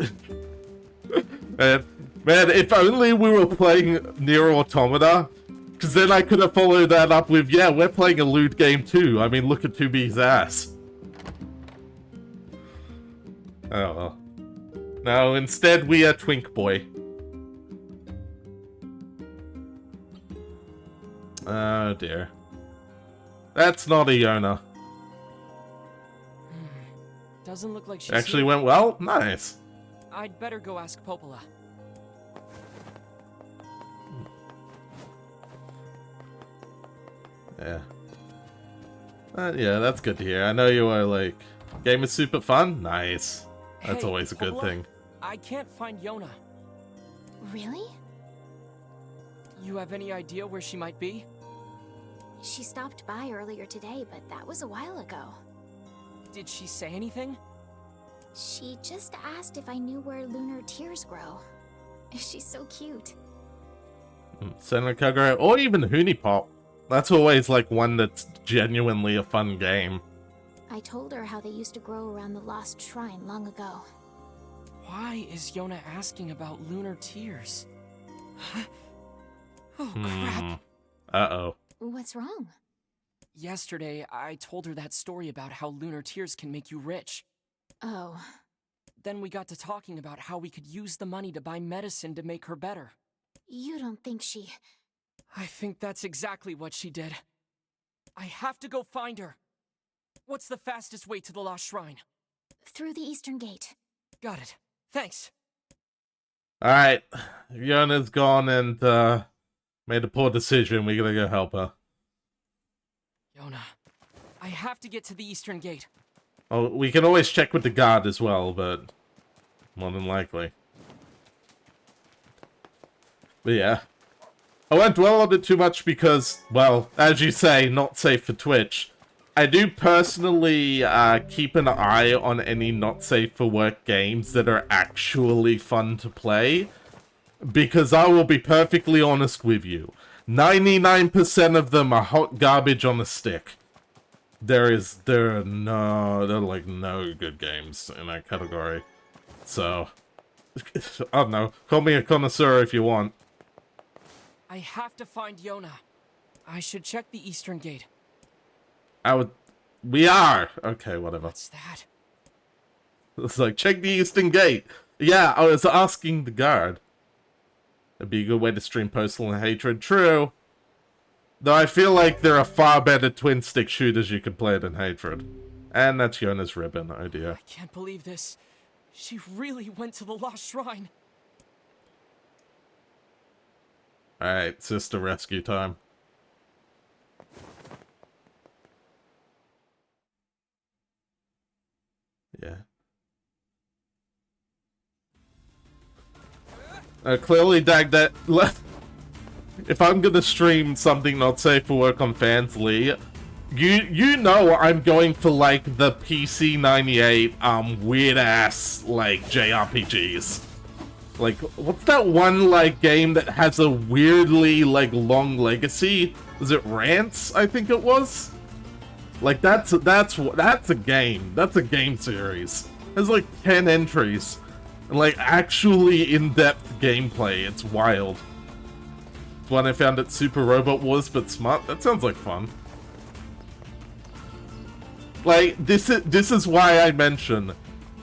man, if only we were playing NieR Automata, because then I could have followed that up with, yeah, we're playing a loot game too. I mean, look at 2B's ass. Oh well. No, instead we are Twink Boy. Oh dear. That's not a Yona. Doesn't look like she's Actually here. went well? Nice. I'd better go ask Popola. Yeah. Yeah, that's good to hear. I know you were like, game is super fun? Nice. That's Hey, always a good Popola, thing. I can't find Yona. Really? You have any idea where she might be? She stopped by earlier today, but that was a while ago. Did she say anything? She just asked if I knew where lunar tears grow. She's so cute. Senna Kagura, or even Hunipop. That's always like one that's genuinely a fun game. I told her how they used to grow around the lost shrine long ago. Why is Yona asking about lunar tears? Oh, crap. Uh-oh. What's wrong? Yesterday, I told her that story about how lunar tears can make you rich. Oh. Then we got to talking about how we could use the money to buy medicine to make her better. You don't think she... I think that's exactly what she did. I have to go find her. What's the fastest way to the Lost Shrine? Through the Eastern Gate. Got it. Thanks. Alright. Yona's gone and made a poor decision. We gotta go help her. Yona, I have to get to the Eastern Gate. Oh, we can always check with the guard as well, but more than likely. But yeah. I won't dwell on it too much because, well, as you say, not safe for Twitch. I do personally keep an eye on any not safe for work games that are actually fun to play. Because I will be perfectly honest with you. 99% of them are hot garbage on a stick. There are like no good games in that category. So, I don't know. Call me a connoisseur if you want. I have to find Yona. I should check the Eastern Gate. We are! Okay, whatever. What's that? It's like, check the Eastern Gate! Yeah, I was asking the guard. It'd be a good way to stream personal hatred. True. Though I feel like there are far better twin-stick shooters you could play than Hatred. And that's Yona's ribbon, oh dear. I can't believe this. She really went to the Lost Shrine. Alright, sister rescue time. Yeah. Clearly, Dag, that... If I'm gonna stream something not safe for work on Fansly, you know I'm going for, like, the PC 98, weird-ass, like, JRPGs. Like, what's that one, like, game that has a weirdly, like, long legacy? Was it Rants, I think it was? Like, that's a game. That's a game series. There's, like, 10 entries. And, like, actually in-depth gameplay. It's wild. It's one I found at Super Robot Wars, but smart. That sounds like fun. Like, this is why I mention.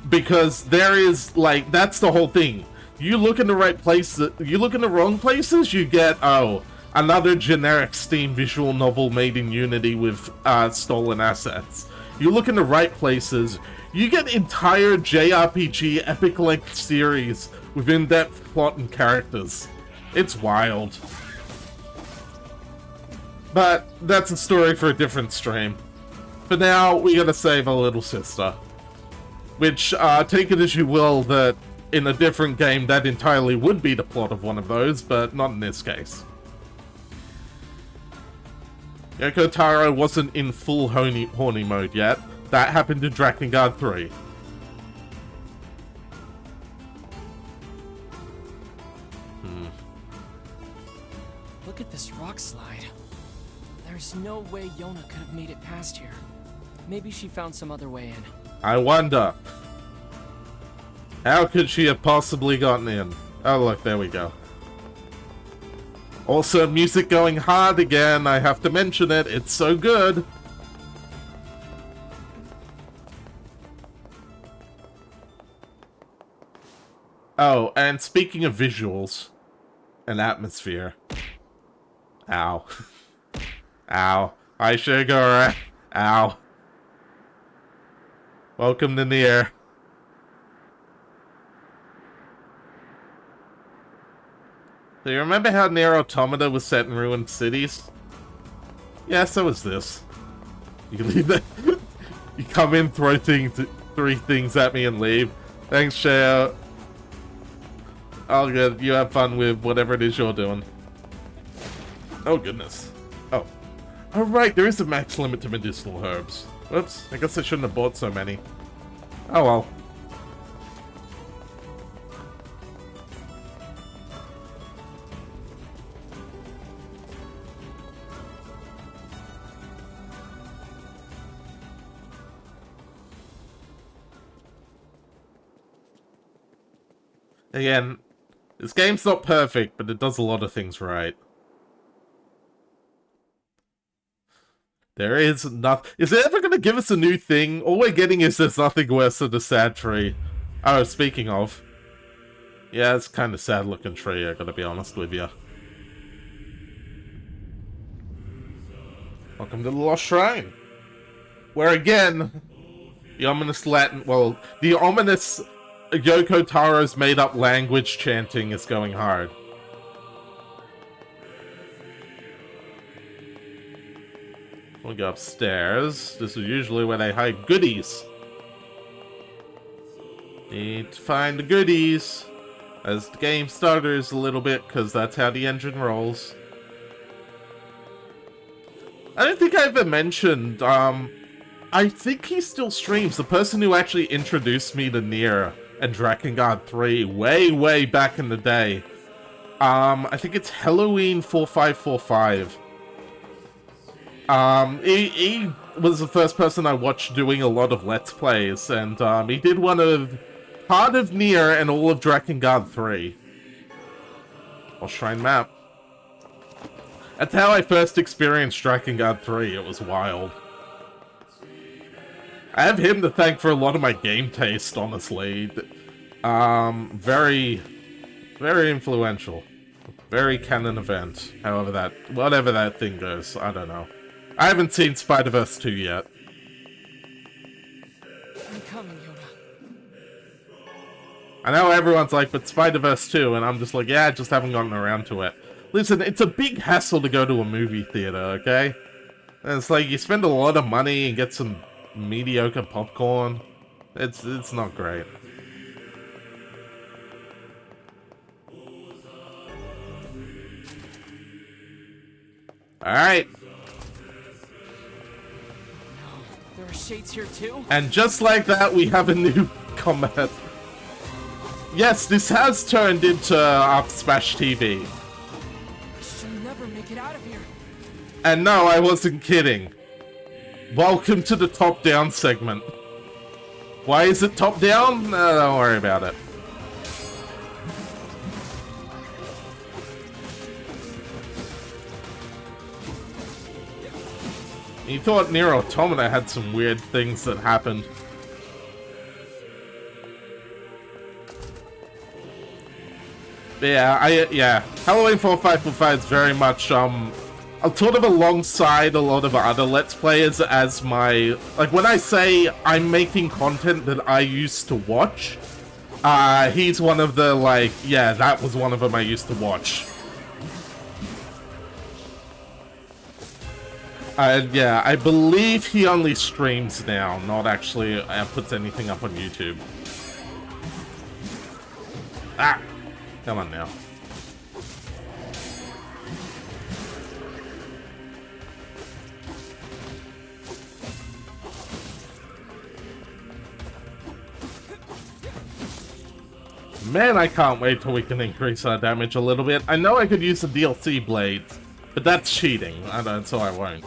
Because there is, like, that's the whole thing. You look in the right places, you look in the wrong places, you get, oh, another generic Steam visual novel made in Unity with stolen assets. You look in the right places, you get entire JRPG epic-length series with in-depth plot and characters. It's wild. But that's a story for a different stream. For now, we gotta save our little sister. Which, take it as you will, that in a different game, that entirely would be the plot of one of those, but not in this case. Yoko Taro wasn't in full horny mode yet. That happened in Drakengard 3. Look at this rock slide. There's no way Yona could have made it past here. Maybe she found some other way in. I wonder. How could she have possibly gotten in? Oh look, there we go. Also, music going hard again. I have to mention it. It's so good. Oh, and speaking of visuals and atmosphere. Ow. Ow. Hi, Sugar. Ow. Welcome to NieR. Do you remember how NieR Automata was set in ruined cities? Yeah, so was this. You can leave that. You come in, throw three things at me, and leave. Thanks, Shao. All good. You have fun with whatever it is you're doing. Oh, goodness. Oh. Oh, right. There is a max limit to medicinal herbs. Whoops. I guess I shouldn't have bought so many. Oh, well. Again, this game's not perfect, but it does a lot of things right. There is nothing. Is it ever going to give us a new thing? All we're getting is there's nothing worse than the sad tree. Oh, speaking of. Yeah, it's kind of sad looking tree, I gotta be honest with you. Welcome to the Lost Shrine. Where again, the ominous Latin, well, the ominous Yoko Taro's made-up language chanting is going hard. We'll go upstairs. This is usually where they hide goodies. Need to find the goodies as the game starters a little bit, because that's how the engine rolls. I don't think I ever mentioned, I think he still streams. The person who actually introduced me to NieR and Drakengard 3 way back in the day. I think it's Halloween4545. He was the first person I watched doing a lot of Let's Plays, and he did part of NieR and all of Drakengard 3. Or Shrine Map. That's how I first experienced Drakengard 3, it was wild. I have him to thank for a lot of my game taste, honestly. Very influential. Very canon event. Whatever that thing goes, I don't know. I haven't seen Spider-Verse 2 yet. I'm coming, Yoda. I know everyone's like, but Spider-Verse 2, and I'm just like, yeah, I just haven't gotten around to it. Listen, it's a big hassle to go to a movie theater, okay? And it's like, you spend a lot of money and get some mediocre popcorn. It's not great. Alright. There are shades here too? And just like that, we have a new combat. Yes, this has turned into Up Smash TV. She'll never make it out of here. And no, I wasn't kidding. Welcome to the top-down segment. Why is it top-down? Don't worry about it. You thought NieR Automata had some weird things that happened. But yeah, Halloween 4545 is very much, I'm sort of alongside a lot of other Let's Players as my... Like, when I say I'm making content that I used to watch, he's one of the, like, yeah, that was one of them I used to watch. Yeah, I believe he only streams now, not actually puts anything up on YouTube. Ah! Come on now. Man, I can't wait till we can increase our damage a little bit. I know I could use the DLC blades, but that's cheating, so I won't.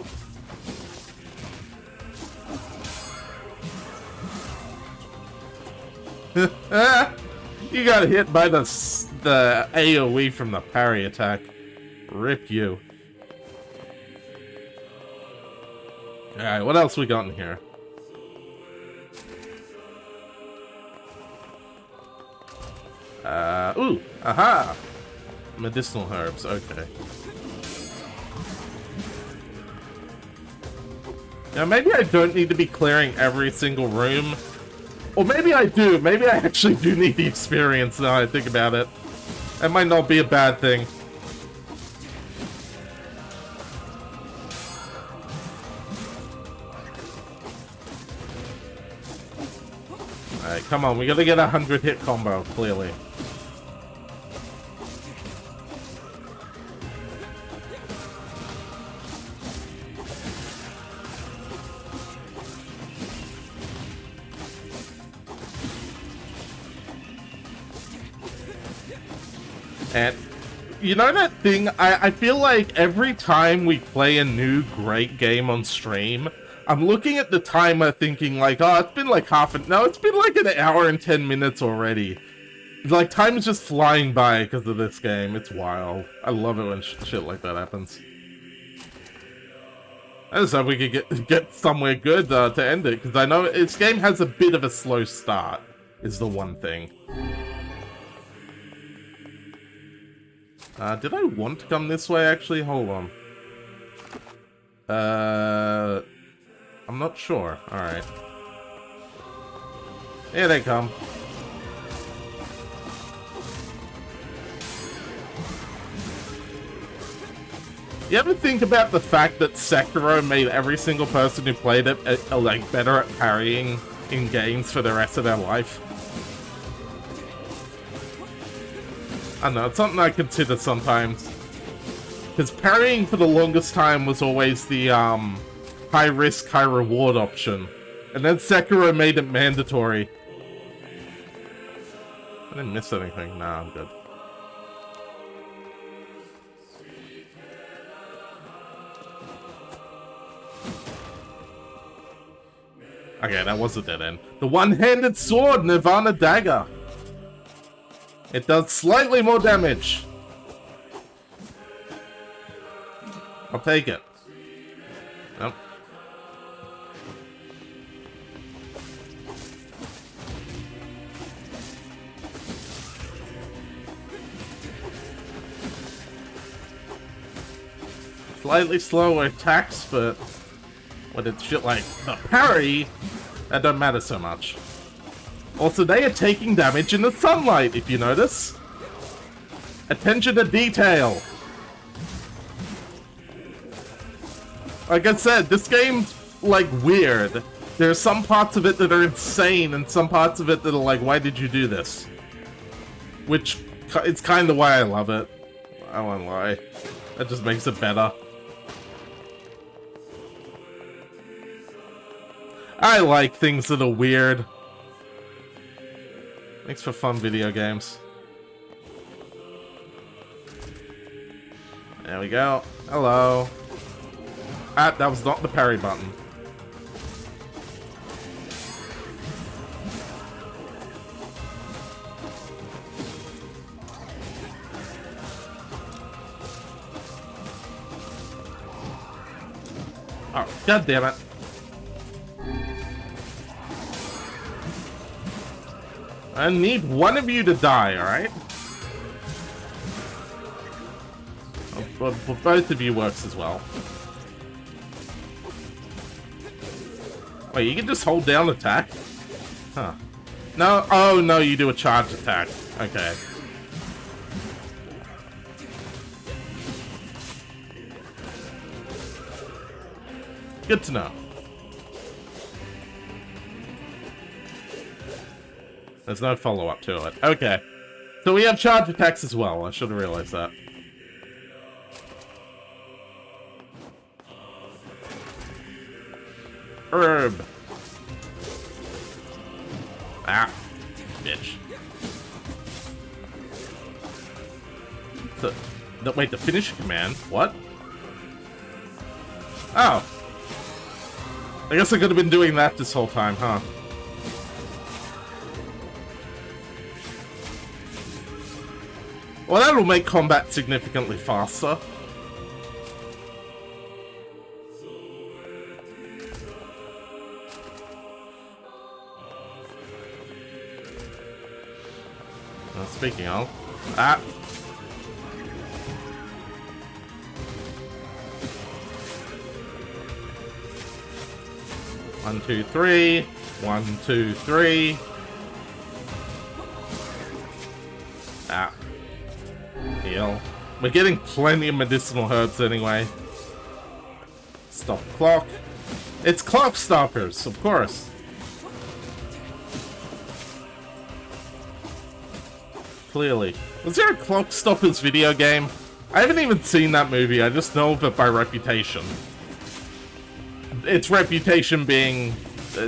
You got hit by the AoE from the parry attack. Rip you. Alright, what else we got in here? Ooh, aha! Medicinal herbs, okay. Now, maybe I don't need to be clearing every single room. Or maybe I do. Maybe I actually do need the experience now I think about it. That might not be a bad thing. Alright, come on. We gotta get a 100-hit combo, clearly. And you know that thing? I feel like every time we play a new great game on stream, I'm looking at the timer thinking like, oh, it's been like no, it's been like an hour and 10 minutes already. Like, time's just flying by because of this game. It's wild. I love it when shit like that happens. I just hope we could get somewhere good to end it, because I know this game has a bit of a slow start, is the one thing. Did I want to come this way, actually? Hold on. I'm not sure. Alright. Here they come. You ever think about the fact that Sekiro made every single person who played it like better at parrying in games for the rest of their life? I don't know, it's something I consider sometimes. Because parrying for the longest time was always the high risk, high reward option. And then Sekiro made it mandatory. I didn't miss anything. Nah, I'm good. Okay, that was a dead end. The one-handed sword, Nirvana Dagger. It does slightly more damage. I'll take it. Nope. Slightly slower attacks, but when it's shit like the parry, that don't matter so much. Also, they are taking damage in the sunlight, if you notice. Attention to detail. Like I said, this game's, like, weird. There are some parts of it that are insane, and some parts of it that are like, why did you do this? Which, it's kind of why I love it. I won't lie. That just makes it better. I like things that are weird. Makes for fun video games. There we go. Hello. Ah, that was not the parry button. Oh, god damn it. I need one of you to die, alright? Well, both of you works as well. Wait, you can just hold down attack? Huh. No, oh no, you do a charge attack. Okay. Good to know. There's no follow-up to it. Okay. So we have charge attacks as well. I should have realized that. Herb. Ah. Bitch. Wait, the finish command? What? Oh. I guess I could have been doing that this whole time, huh? Well, that'll make combat significantly faster. Speaking of... Ah! 1, 2, 3. 1, 2, 3. Ah. Heal. We're getting plenty of medicinal herbs anyway. Stop clock. It's clock stoppers, of course. Clearly. Was there a Clock Stoppers video game? I haven't even seen that movie, I just know of it by reputation. Its reputation being,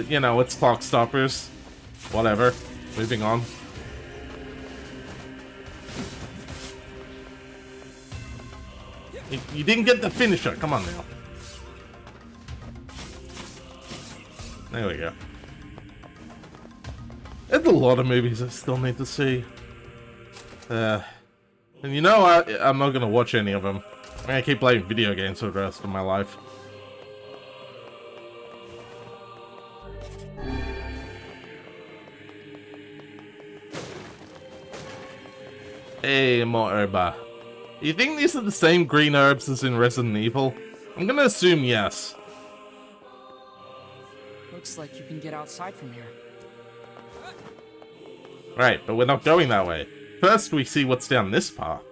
you know, it's Clock Stoppers. Whatever. Moving on. You didn't get the finisher, come on now. There we go. There's a lot of movies I still need to see. And you know, I'm not gonna watch any of them. I'm gonna keep playing video games for the rest of my life. Hey, more herba. You think these are the same green herbs as in Resident Evil? I'm gonna assume yes. Looks like you can get outside from here. Right, but we're not going that way. First, we see what's down this path.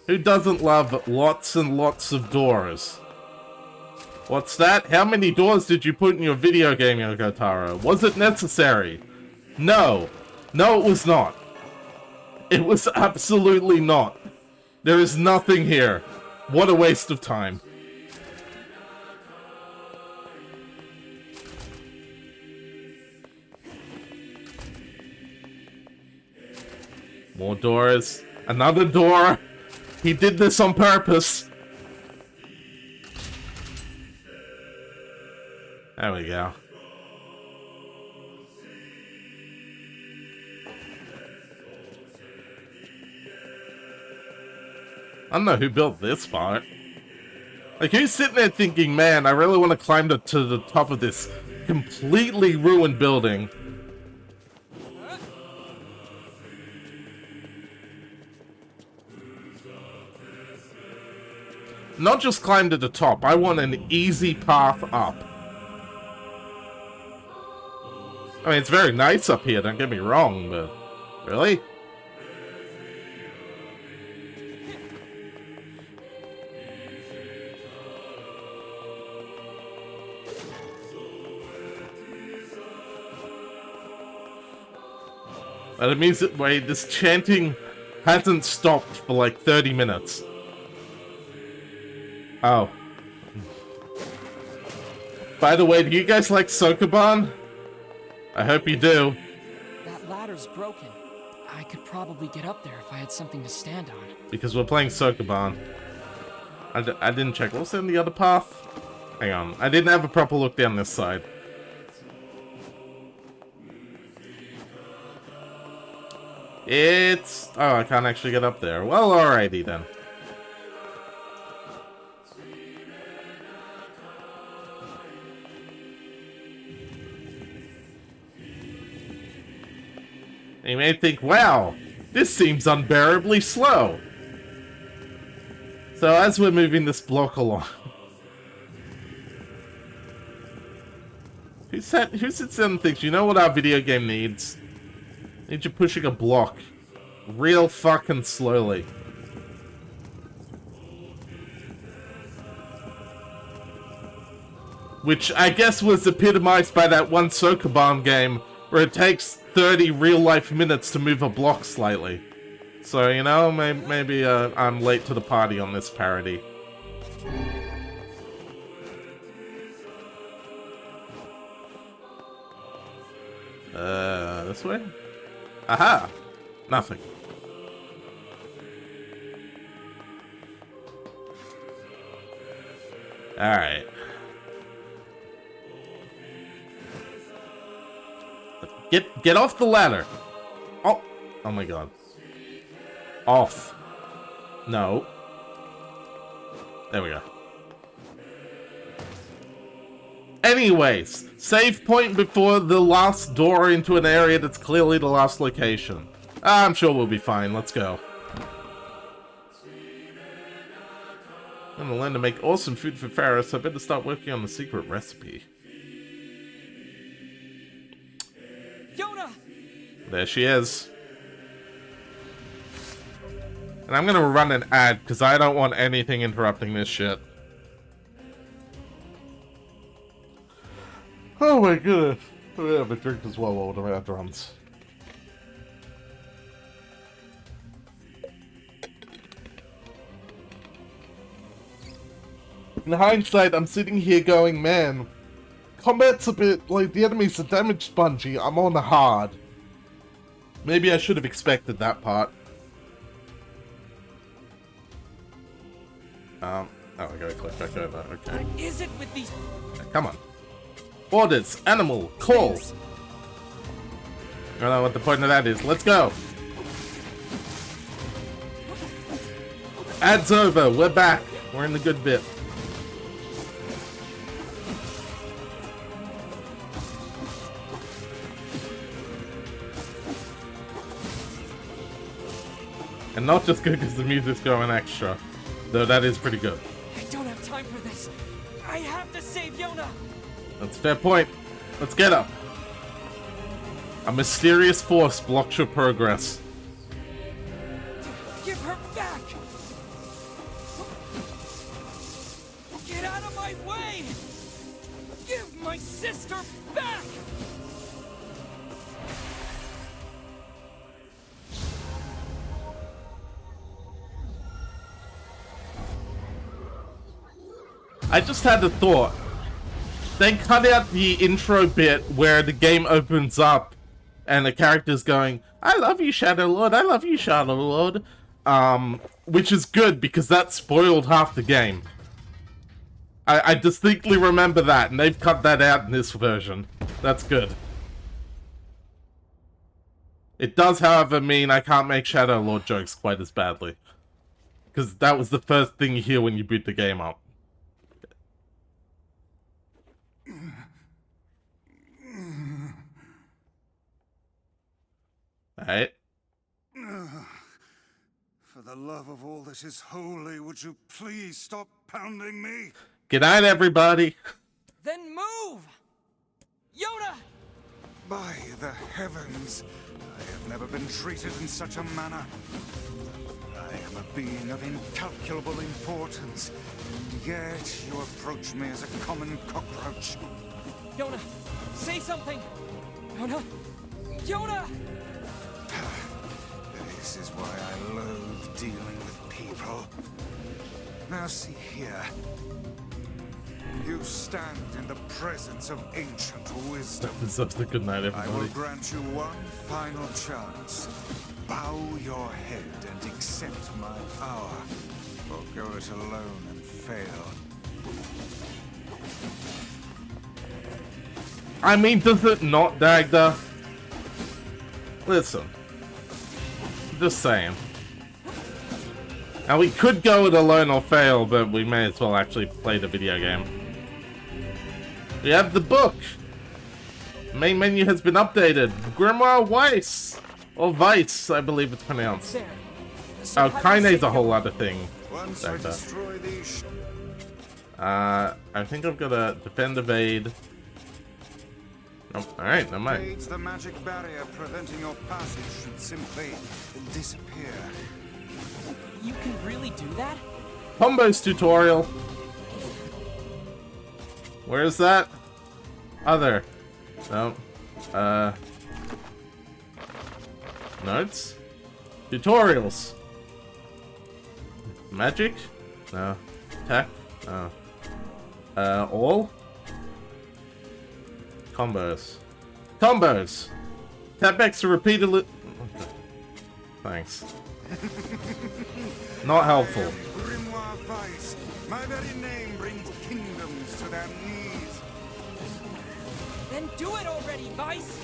Who doesn't love lots and lots of doors? What's that? How many doors did you put in your video game, Yoko Taro? Was it necessary? No. No, it was not. It was absolutely not. There is nothing here. What a waste of time. More doors. Another door. He did this on purpose. There we go. I don't know who built this part. Like, who's sitting there thinking, man, I really want to climb to the top of this completely ruined building. Not just climb to the top, I want an easy path up. I mean, it's very nice up here, don't get me wrong, but... Really? But it means that, wait, this chanting hasn't stopped for like 30 minutes. Oh. By the way, do you guys like Sokoban? I hope you do. That ladder's broken. I could probably get up there if I had something to stand on. Because we're playing Sokoban. I didn't check. What's in the other path? Hang on. I didn't have a proper look down this side. It's... Oh, I can't actually get up there. Well, alrighty then. You may think, wow, this seems unbearably slow. So as we're moving this block along... Who sits down and thinks, you know what our video game needs? Need you pushing a block real fucking slowly. Which I guess was epitomized by that one Sokoban game where it takes 30 real-life minutes to move a block slightly. So, you know, maybe I'm late to the party on this parody. This way? Aha! Nothing. Alright. Get off the ladder! Oh! Oh my god. Off. No. There we go. Anyways, save point before the last door into an area that's clearly the last location. I'm sure we'll be fine. Let's go. I'm gonna learn to make awesome food for Farah, so I better start working on the secret recipe. Yona! There she is. And I'm gonna run an ad, because I don't want anything interrupting this shit. Oh my goodness. I'm gonna have a drink as well while the ad runs. In hindsight, I'm sitting here going, man, combat's a bit like the enemies are damage spongy. I'm on the hard. Maybe I should have expected that part. Oh, I gotta click back over. Okay. What is it with these? Come on. Orders, animal, call. I don't know what the point of that is. Let's go. Ad's over. We're back. We're in the good bit. And not just good because the music's going extra. Though that is pretty good. I don't have time for this. I have to save Yona. That's a fair point. Let's get her. A mysterious force blocks your progress. Give her back! Get out of my way! Give my sister back! I just had a thought. They cut out the intro bit where the game opens up and the character's going, I love you, Shadow Lord, I love you, Shadow Lord. Which is good because that spoiled half the game. I distinctly remember that, and they've cut that out in this version. That's good. It does, however, mean I can't make Shadow Lord jokes quite as badly. Because that was the first thing you hear when you boot the game up. Alright. For the love of all that is holy, would you please stop pounding me? Good night, everybody. Then move! Yona! By the heavens, I have never been treated in such a manner. I am a being of incalculable importance, yet you approach me as a common cockroach. Yona, say something! Yona! Yona! This is why I loathe dealing with people. Now see here. You stand in the presence of ancient wisdom. Such a good night, everybody. I will grant you one final chance. Bow your head and accept my power, or go it alone and fail. I mean, does it not, Dagda? Listen. Just saying. Now, we could go it alone or fail, but we may as well actually play the video game. We have the book! Main menu has been updated. Grimoire Weiss! Or Vice, I believe it's pronounced. There. So Oh, Kaine's a whole other thing. Once I destroy these... I think I've got a defend evade. Oh, alright, never mind. The magic barrier preventing your passage should simply disappear. You can really do that? Combos tutorial. Where is that? Other. No. Notes? Tutorials. Magic? No. Tech? No. All? Combos. Combos! Tap X to repeatedly... Thanks. Not helpful. Grimoire Vice. My very name brings kingdoms to their knees. Then do it already, Vice!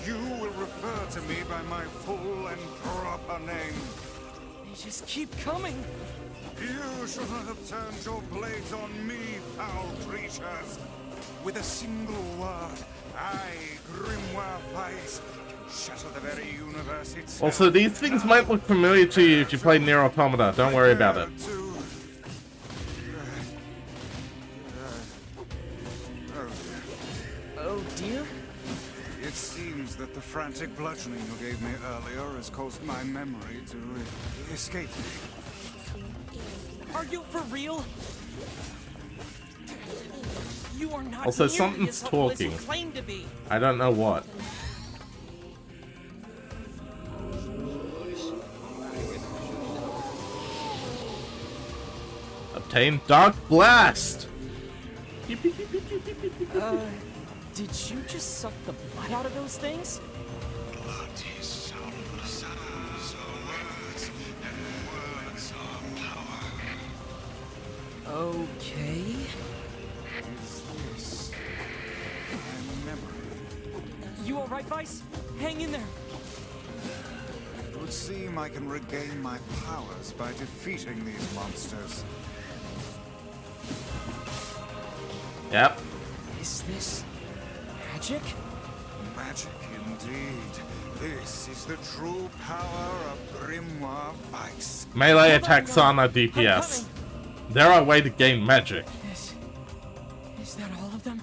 You will refer to me by my full and proper name. They just keep coming! You should not have turned your blades on me, foul creatures. With a single word, I, Grimoire Vice, can Shatter the very universe itself. Also, these things might look familiar to you if you play NieR Automata. Don't worry about it. Oh dear? It seems that the frantic bludgeoning you gave me earlier has caused my memory to escape me. Are you for real? You are not Also, nearly something's as helpful as you talking. claim to be. I don't know what. Obtain Dark Blast! Did you just suck the blood out of those things? Blood is some sounds are words, and words are power. Okay. Is this my memory? You alright, Vice? Hang in there. It would seem I can regain my powers by defeating these monsters. Yep. Is this magic? Magic indeed. This is the true power of Grimoire Vice. Melee attacks on a DPS. There are ways to gain magic. Is that all of them?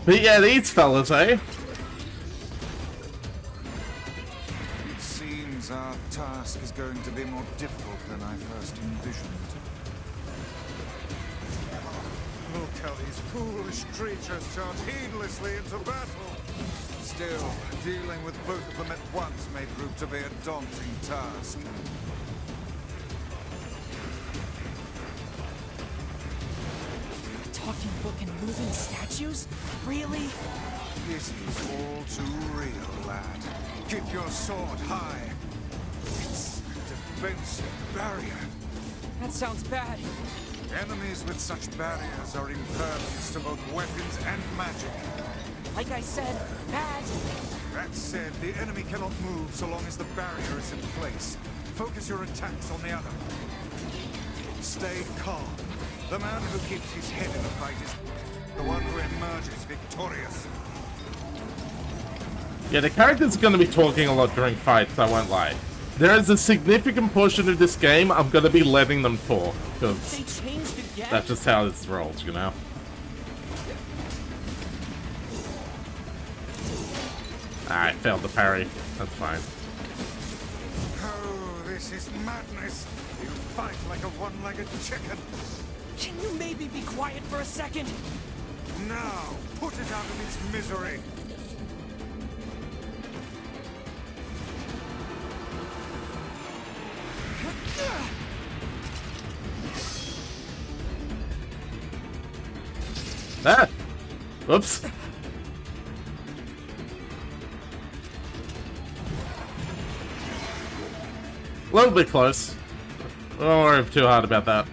But yeah, these fellas, eh? It seems our task is going to be more difficult than I first envisioned. Look how these foolish creatures charge heedlessly into battle. Still, dealing with both of them at once may prove to be a daunting task. Talking book and moving statues? Really? It is all too real, lad. Keep your sword high. It's a defensive barrier. That sounds bad. Enemies with such barriers are impervious to both weapons and magic. Like I said, bad. That said, the enemy cannot move so long as the barrier is in place. Focus your attacks on the other. Stay calm. The man who keeps his head in a fight is the one who emerges victorious. Yeah, the character's gonna be talking a lot during fights, I won't lie. There is a significant portion of this game I'm gonna be letting them talk, because They changed again? that's just how this rolls, you know? I failed the parry. That's fine. Oh, this is madness. You fight like a one-legged chicken. Can you maybe be quiet for a second? Now, put it out of its misery. Ah! Whoops. A little bit close. Don't worry too hard about that.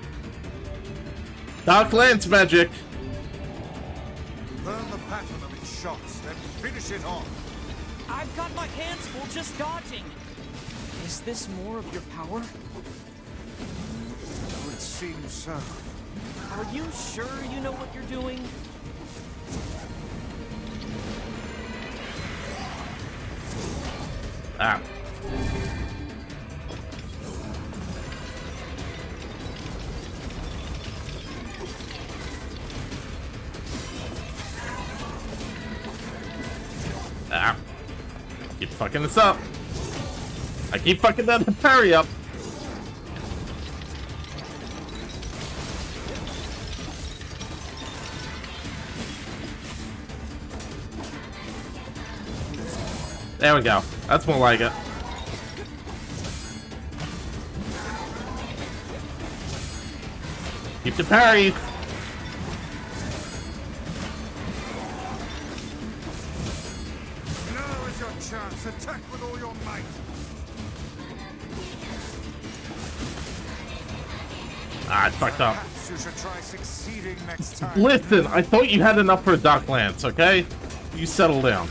Dark Lance magic! Learn the pattern of its shots, then finish it off. I've got my hands full just dodging. Is this more of your power? It would seem so. Are you sure you know what you're doing? Ah. Ah. Keep fucking this up. I keep fucking that parry up. There we go. That's more like it. Keep the parry. Now is your chance. Attack with all your might. Ah, I fucked up. Perhaps you should try succeeding next time. Listen, I thought you had enough for a Dark Lance, okay? You settle down.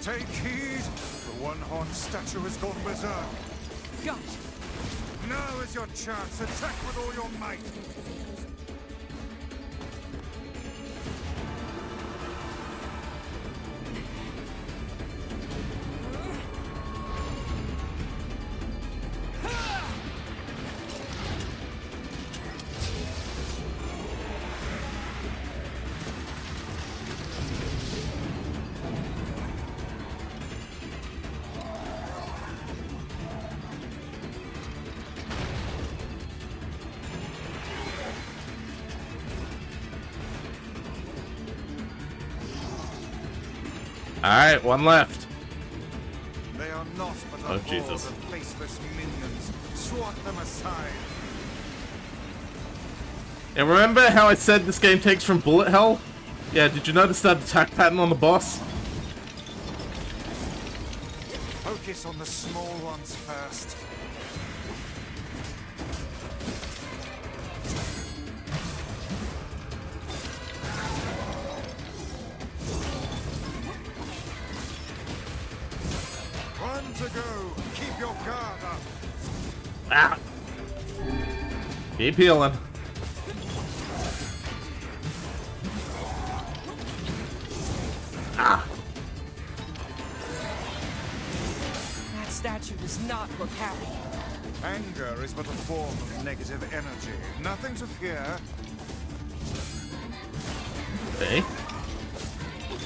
Take heed. The one-horned statue has gone berserk. Got it. Now is your chance. Attack with all your might. Alright, one left. They are not but a horde Jesus. of faceless minions. Swat them aside. And remember how I said this game takes from bullet hell? Yeah, did you notice that attack pattern on the boss? Focus on the small ones first. One to go. Keep your guard up. Ah! Keep healing. Ah! That statue does not look happy. Anger is but a form of negative energy. Nothing to fear. Okay.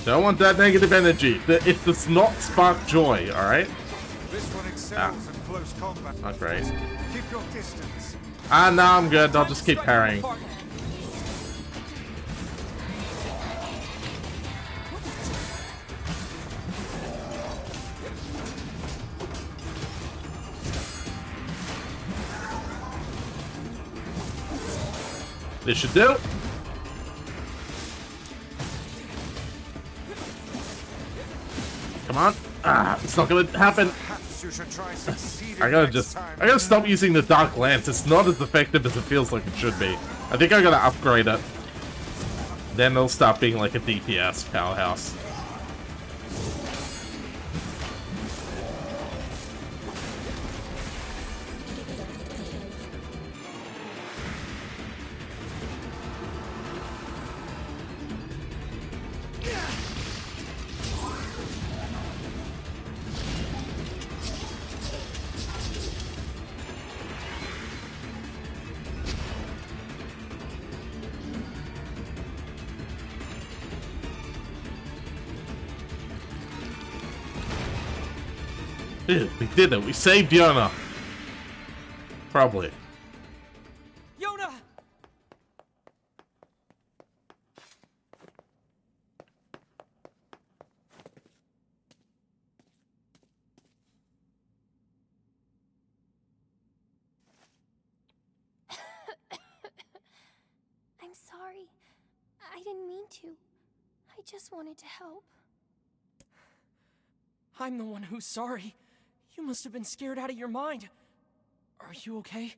Don't want that negative energy. It does not spark joy, alright? This one excels in close combat. Not great. Keep your distance. Ah, no, I'm good. I'll just keep parrying. This should do. Come on. Ah, it's not gonna happen. Perhaps you should try succeeding I next time. gotta stop using the Dark Lance. It's not as effective as it feels like it should be. I think I gotta upgrade it. Then it'll start being like a DPS powerhouse. Dude, we did it. We saved Yona. Probably. Yona! I'm sorry. I didn't mean to. I just wanted to help. I'm the one who's sorry. You must have been scared out of your mind. Are you okay?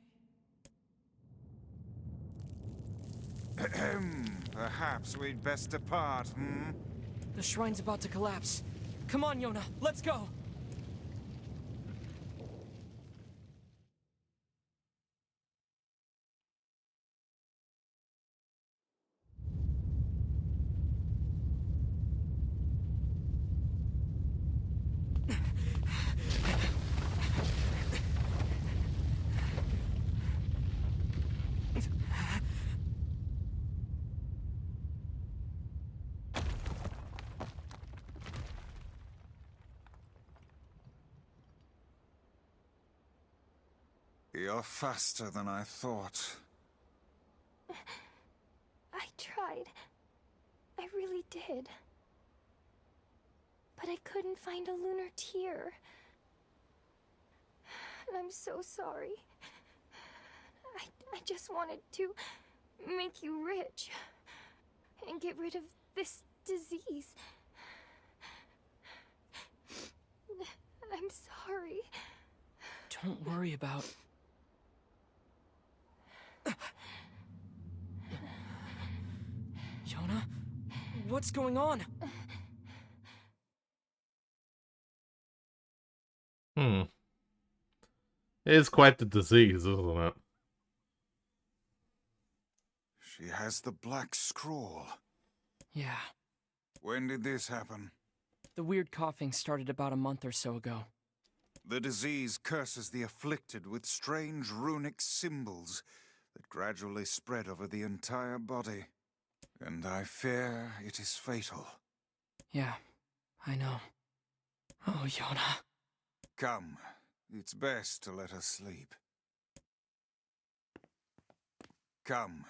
Perhaps we'd best depart, hmm? The shrine's about to collapse. Come on, Yona, let's go! You're faster than I thought. I tried. I really did. But I couldn't find a lunar tear. And I'm so sorry. I just wanted to make you rich. And get rid of this disease. I'm sorry. Don't worry about... Yona? What's going on? It is quite the disease, isn't it? She has the Black Scrawl. Yeah. When did this happen? The weird coughing started about a month or so ago. The disease curses the afflicted with strange runic symbols that gradually spread over the entire body. And I fear it is fatal. Yeah, I know. Oh, Yona. Come, it's best to let her sleep. Come.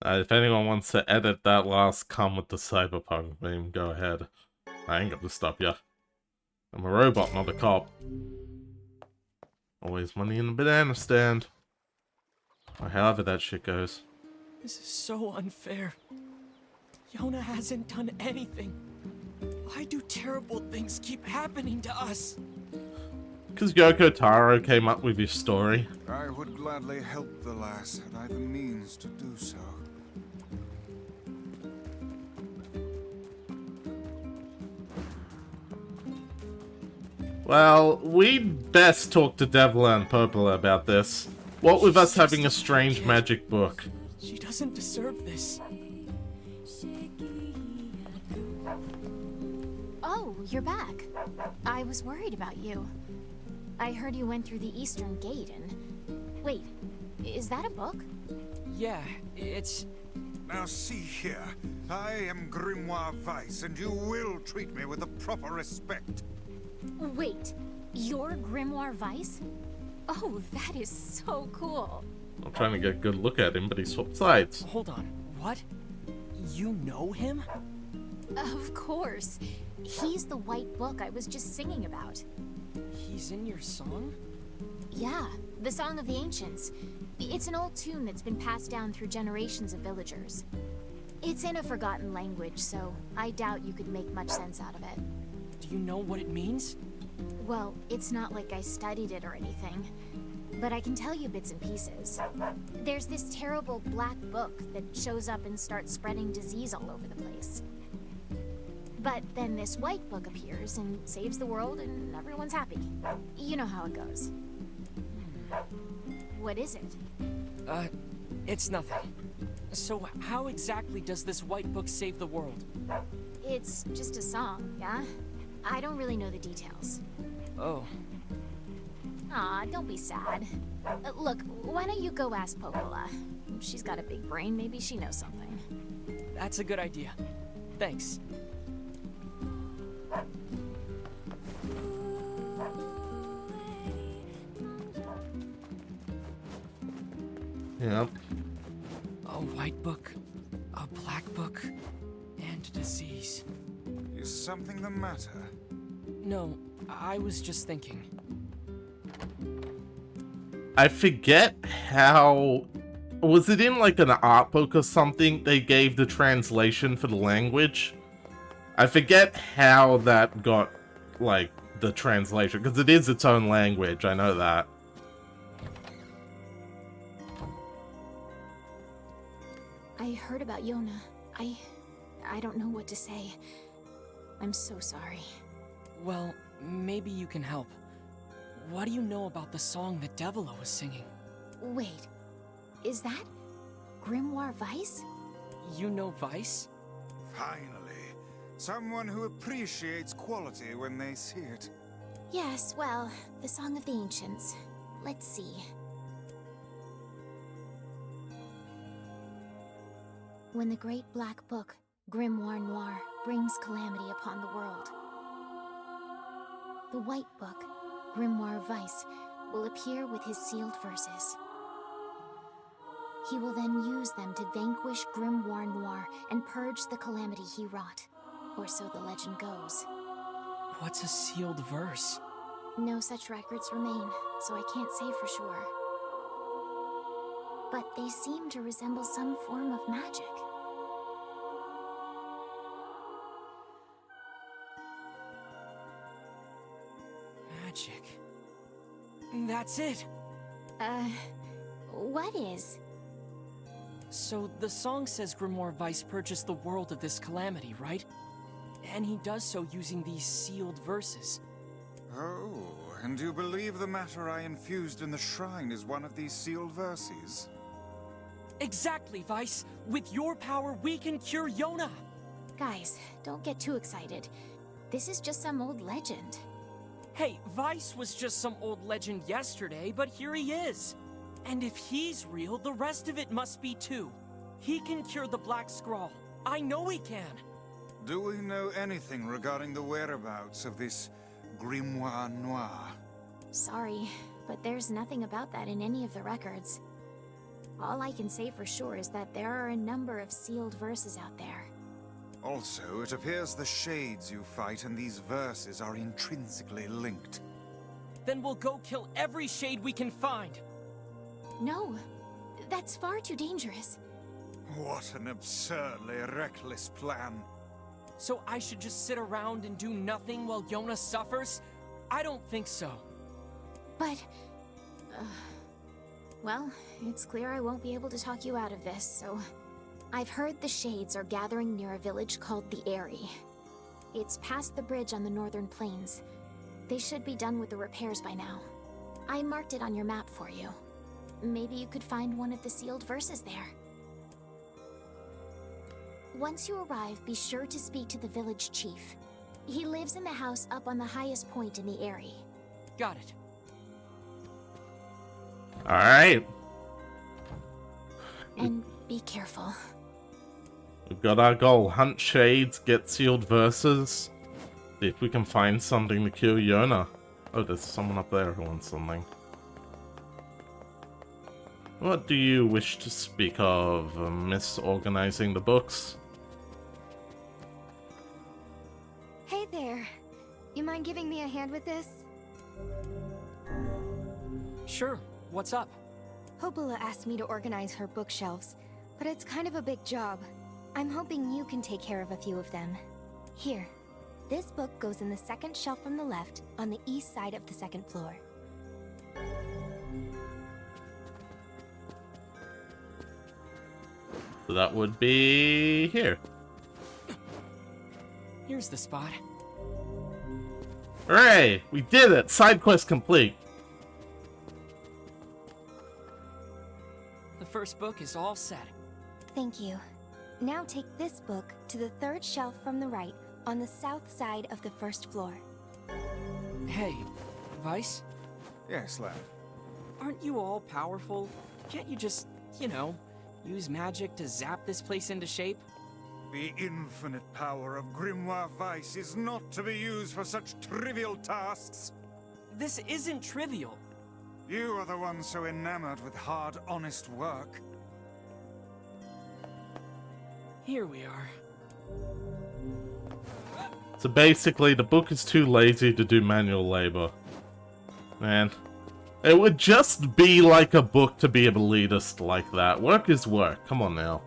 If anyone wants to edit that last "come" with the cyberpunk meme, go ahead. I ain't gonna stop ya. I'm a robot, not a cop. Always money in the banana stand. Or however that shit goes. This is so unfair. Yona hasn't done anything. Why do terrible things keep happening to us? Because Yoko Taro came up with your story. I would gladly help the lass had I the means to do so. Well, we'd best talk to Devil and Purple about this. What with us having a strange magic book? She doesn't deserve this. Oh, you're back. I was worried about you. I heard you went through the Eastern Gate and... Wait, is that a book? Yeah, it's... Now see here, I am Grimoire Weiss, and you will treat me with the proper respect. Wait, you're Grimoire Weiss? Oh, that is so cool. I'm trying to get a good look at him, but he swapped sides. Hold on, what? You know him? Of course. He's the white book I was just singing about. He's in your song? Yeah, the Song of the Ancients. It's an old tune that's been passed down through generations of villagers. It's in a forgotten language, so I doubt you could make much sense out of it. Do you know what it means? Well, it's not like I studied it or anything, but I can tell you bits and pieces. There's this terrible black book that shows up and starts spreading disease all over the place. But then this white book appears and saves the world and everyone's happy. You know how it goes. What is it? It's nothing. So how exactly does this white book save the world? It's just a song, yeah? I don't really know the details. Oh. Aw, don't be sad. Look, why don't you go ask Popola? She's got a big brain, maybe she knows something. That's a good idea. Thanks. Yep. A white book, a black book, and disease. Is something the matter? No, I was just thinking. I forget how... Was it in like an art book or something they gave the translation for the language? I forget how that got, like, the translation, because it is its own language, I know that. I heard about Yona. I don't know what to say. I'm so sorry. Well, maybe you can help. What do you know about the song that Devila was singing? Wait, is that Grimoire Weiss? You know Weiss? Finally, someone who appreciates quality when they see it. Yes, well, the Song of the Ancients. Let's see. When the great black book, Grimoire Noir, brings calamity upon the world, the white book, Grimoire Weiss, will appear with his sealed verses. He will then use them to vanquish Grimoire Noir and purge the calamity he wrought, or so the legend goes. What's a sealed verse? No such records remain, so I can't say for sure. But they seem to resemble some form of magic. That's it. What is? So the song says Grimoire Weiss purchased the world of this calamity, right? And he does so using these sealed verses. Oh, and you believe the matter I infused in the shrine is one of these sealed verses? Exactly, Weiss. With your power, we can cure Yona. Guys, don't get too excited. This is just some old legend. Hey, Weiss was just some old legend yesterday, but here he is. And if he's real, the rest of it must be too. He can cure the Black Scrawl. I know he can. Do we know anything regarding the whereabouts of this Grimoire Noir? Sorry, but there's nothing about that in any of the records. All I can say for sure is that there are a number of sealed verses out there. Also, it appears the shades you fight and these verses are intrinsically linked. Then we'll go kill every shade we can find. No, that's far too dangerous. What an absurdly reckless plan. So I should just sit around and do nothing while Yona suffers? I don't think so. But... well, it's clear I won't be able to talk you out of this, so... I've heard the Shades are gathering near a village called the Eyrie. It's past the bridge on the northern plains. They should be done with the repairs by now. I marked it on your map for you. Maybe you could find one of the sealed verses there. Once you arrive, be sure to speak to the village chief. He lives in the house up on the highest point in the Eyrie. Got it. Alright. And be careful. We've got our goal. Hunt shades, get sealed verses. See if we can find something to cure Yona. Oh, there's someone up there who wants something. What do you wish to speak of, misorganizing the books? Hey there. You mind giving me a hand with this? Sure. What's up? Hopala asked me to organize her bookshelves, but it's kind of a big job. I'm hoping you can take care of a few of them. Here. This book goes in the second shelf from the left, on the east side of the second floor. So that would be here. Here's the spot. Hooray! We did it! Side quest complete! The first book is all set. Thank you. Now take this book to the third shelf from the right, on the south side of the first floor. Hey, Weiss? Yes, lad. Aren't you all powerful? Can't you just, you know, use magic to zap this place into shape? The infinite power of Grimoire Weiss is not to be used for such trivial tasks. This isn't trivial. You are the one so enamored with hard, honest work. Here we are. So basically, the book is too lazy to do manual labor. Man. It would just be like a book to be elitist like that. Work is work. Come on now.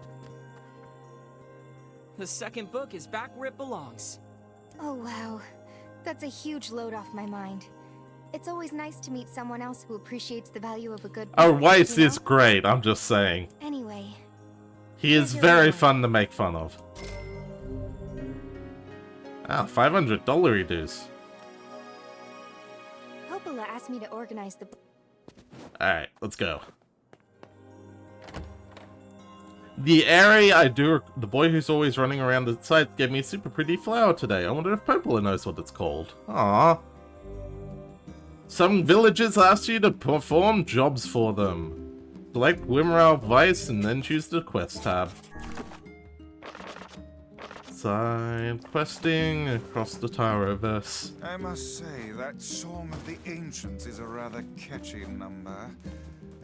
The second book is back where it belongs. Oh wow. That's a huge load off my mind. It's always nice to meet someone else who appreciates the value of a good book, Oh, Weiss you know? is great, I'm just saying. Anyway. He is very fun to make fun of. Ah, $500 dues. Hopala asked me to organize the book. Alright, let's go. The area the boy who's always running around the site gave me a super pretty flower today. I wonder if Popola knows what it's called. Aww. Some villagers ask you to perform jobs for them. Select Grimoire Weiss and then choose the quest tab. Side questing across the Taroverse. I must say, that Song of the Ancients is a rather catchy number.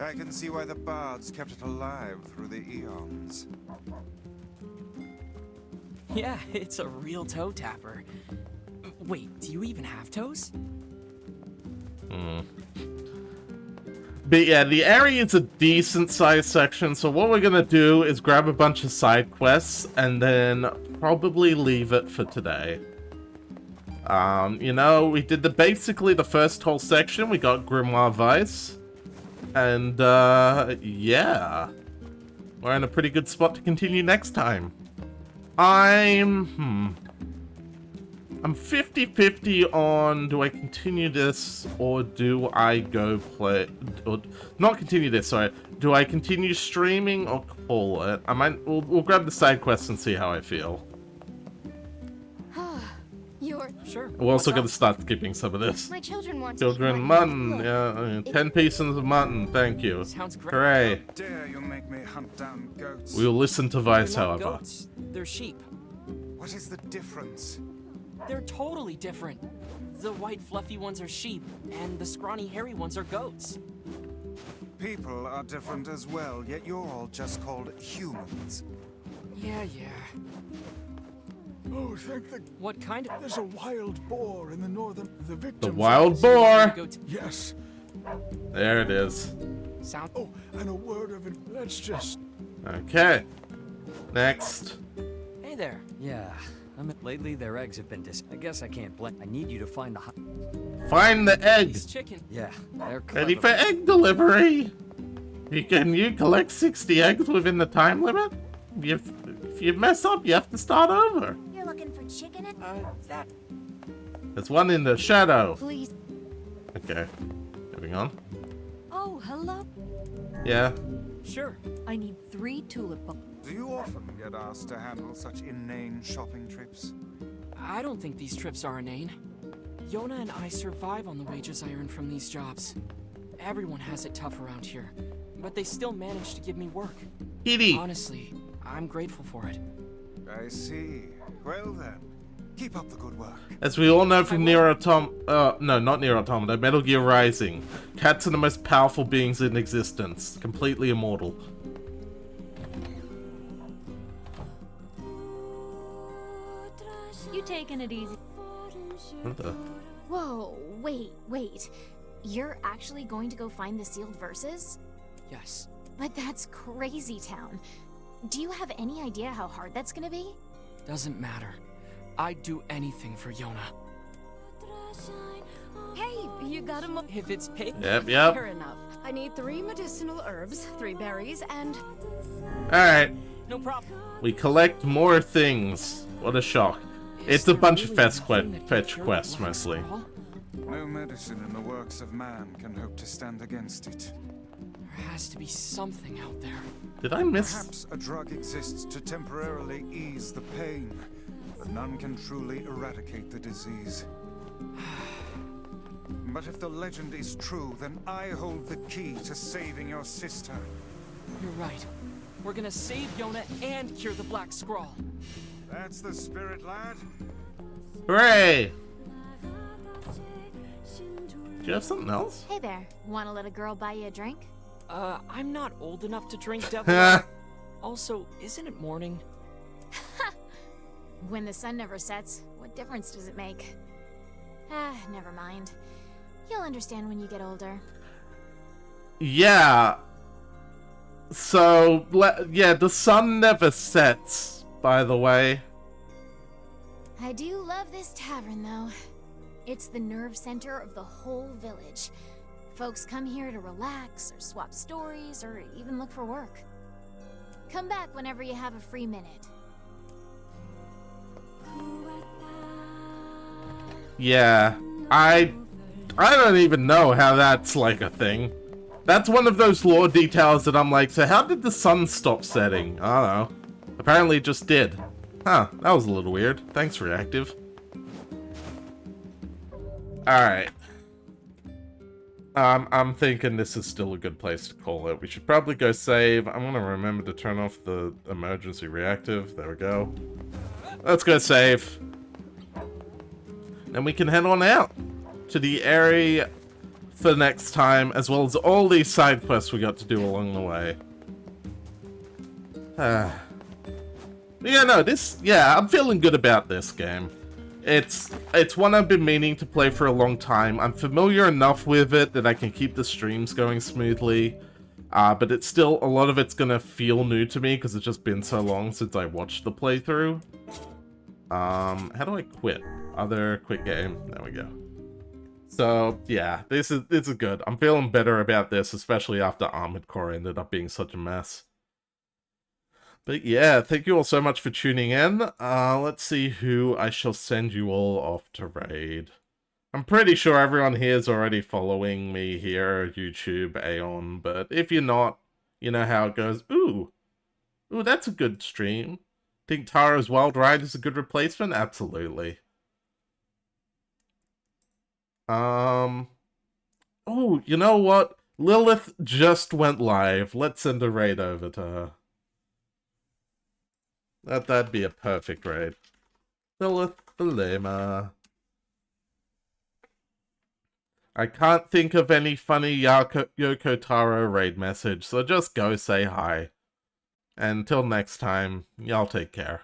I can see why the bards kept it alive through the eons. Yeah, it's a real toe tapper. Wait, do you even have toes? But yeah, the area is a decent sized section, so what we're gonna do is grab a bunch of side quests and then probably leave it for today. You know, we did basically the first whole section. We got Grimoire Vice. And, yeah. We're in a pretty good spot to continue next time. I'm 50-50 on do I continue this or do I go play, or not continue this, sorry. Do I continue streaming or call it? We'll grab the side quest and see how I feel. You're... Sure. We're also going to start skipping some of this. My children want Children, mutton, yeah, 10 pieces of mutton, thank you. Sounds great. Hooray. How dare you make me hunt down goats? We will listen to Vice, They're not however. goats. They're sheep. What is the difference? They're totally different. The white fluffy ones are sheep, and the scrawny hairy ones are goats. People are different as well, yet you're all just called humans. Yeah. Oh, thank the... What kind of... There's a wild boar in the northern... The victims... The wild boar! Yes. There it is. Sound... Oh, and a word of it. Let's just... Okay. Next. Hey there. Yeah. Lately, their eggs have been I guess I can't blame. I need you to find the... Find the egg! These chicken. Yeah, they're clever. Ready for egg delivery! Can you collect 60 eggs within the time limit? If you mess up, you have to start over. You're looking for chicken? That... There's one in the shadow. Please. Okay. Moving on. Oh, hello. Yeah. Sure. I need 3 tulip bulbs. Do you often get asked to handle such inane shopping trips? I don't think these trips are inane. Yona and I survive on the wages I earn from these jobs. Everyone has it tough around here, but they still manage to give me work. Kitty. Honestly, I'm grateful for it. I see. Well then, keep up the good work. As we all know from NieR Automata, no, not NieR Automata, Metal Gear Rising, cats are the most powerful beings in existence, completely immortal. You taking it easy? What the? Whoa, wait. You're actually going to go find the sealed verses? Yes. But that's crazy town. Do you have any idea how hard that's gonna be? Doesn't matter. I'd do anything for Yona. Hey, you got him. If it's paid. Yep. Fair enough. I need 3 medicinal herbs, 3 berries, and... Alright. No problem. We collect more things. What a shock. It's a bunch of fetch quests, mostly. No medicine in the works of man can hope to stand against it. There has to be something out there. Did I miss? Perhaps a drug exists to temporarily ease the pain, but none can truly eradicate the disease. But if the legend is true, then I hold the key to saving your sister. You're right. We're gonna save Yona and cure the Black Scrawl. That's the spirit, lad. Hooray! Do you have something else? Hey there, wanna let a girl buy you a drink? I'm not old enough to drink Devil. Also, isn't it morning? When the sun never sets, what difference does it make? Ah, never mind. You'll understand when you get older. Yeah. So, yeah, the sun never sets, by the way. I do love this tavern, though. It's the nerve center of the whole village. Folks come here to relax, or swap stories, or even look for work. Come back whenever you have a free minute. Yeah, I don't even know how that's like a thing. That's one of those lore details that I'm like, so how did the sun stop setting? I don't know. Apparently it just did. Huh, that was a little weird. Thanks, Reactive. Alright. I'm thinking this is still a good place to call it. We should probably go save. I'm gonna remember to turn off the emergency reactive. There we go. Let's go save. Then we can head on out to the area for next time, as well as all these side quests we got to do along the way. Yeah, no, I'm feeling good about this game. It's one I've been meaning to play for a long time. I'm familiar enough with it that I can keep the streams going smoothly. But it's still, a lot of it's gonna feel new to me because it's just been so long since I watched the playthrough. How do I quit? Other quick game. There we go. So, yeah, this is good. I'm feeling better about this, especially after Armored Core ended up being such a mess. But yeah, thank you all so much for tuning in. Let's see who I shall send you all off to raid. I'm pretty sure everyone here is already following me here, YouTube, Aeon, but if you're not, you know how it goes. Ooh, that's a good stream. Think Taro's Wild Ride is a good replacement? Absolutely. Oh, you know what? Lilith just went live. Let's send a raid over to her. That'd be a perfect raid. Lilith Belema. I can't think of any funny Yoko Taro raid message, so just go say hi. And until next time, y'all take care.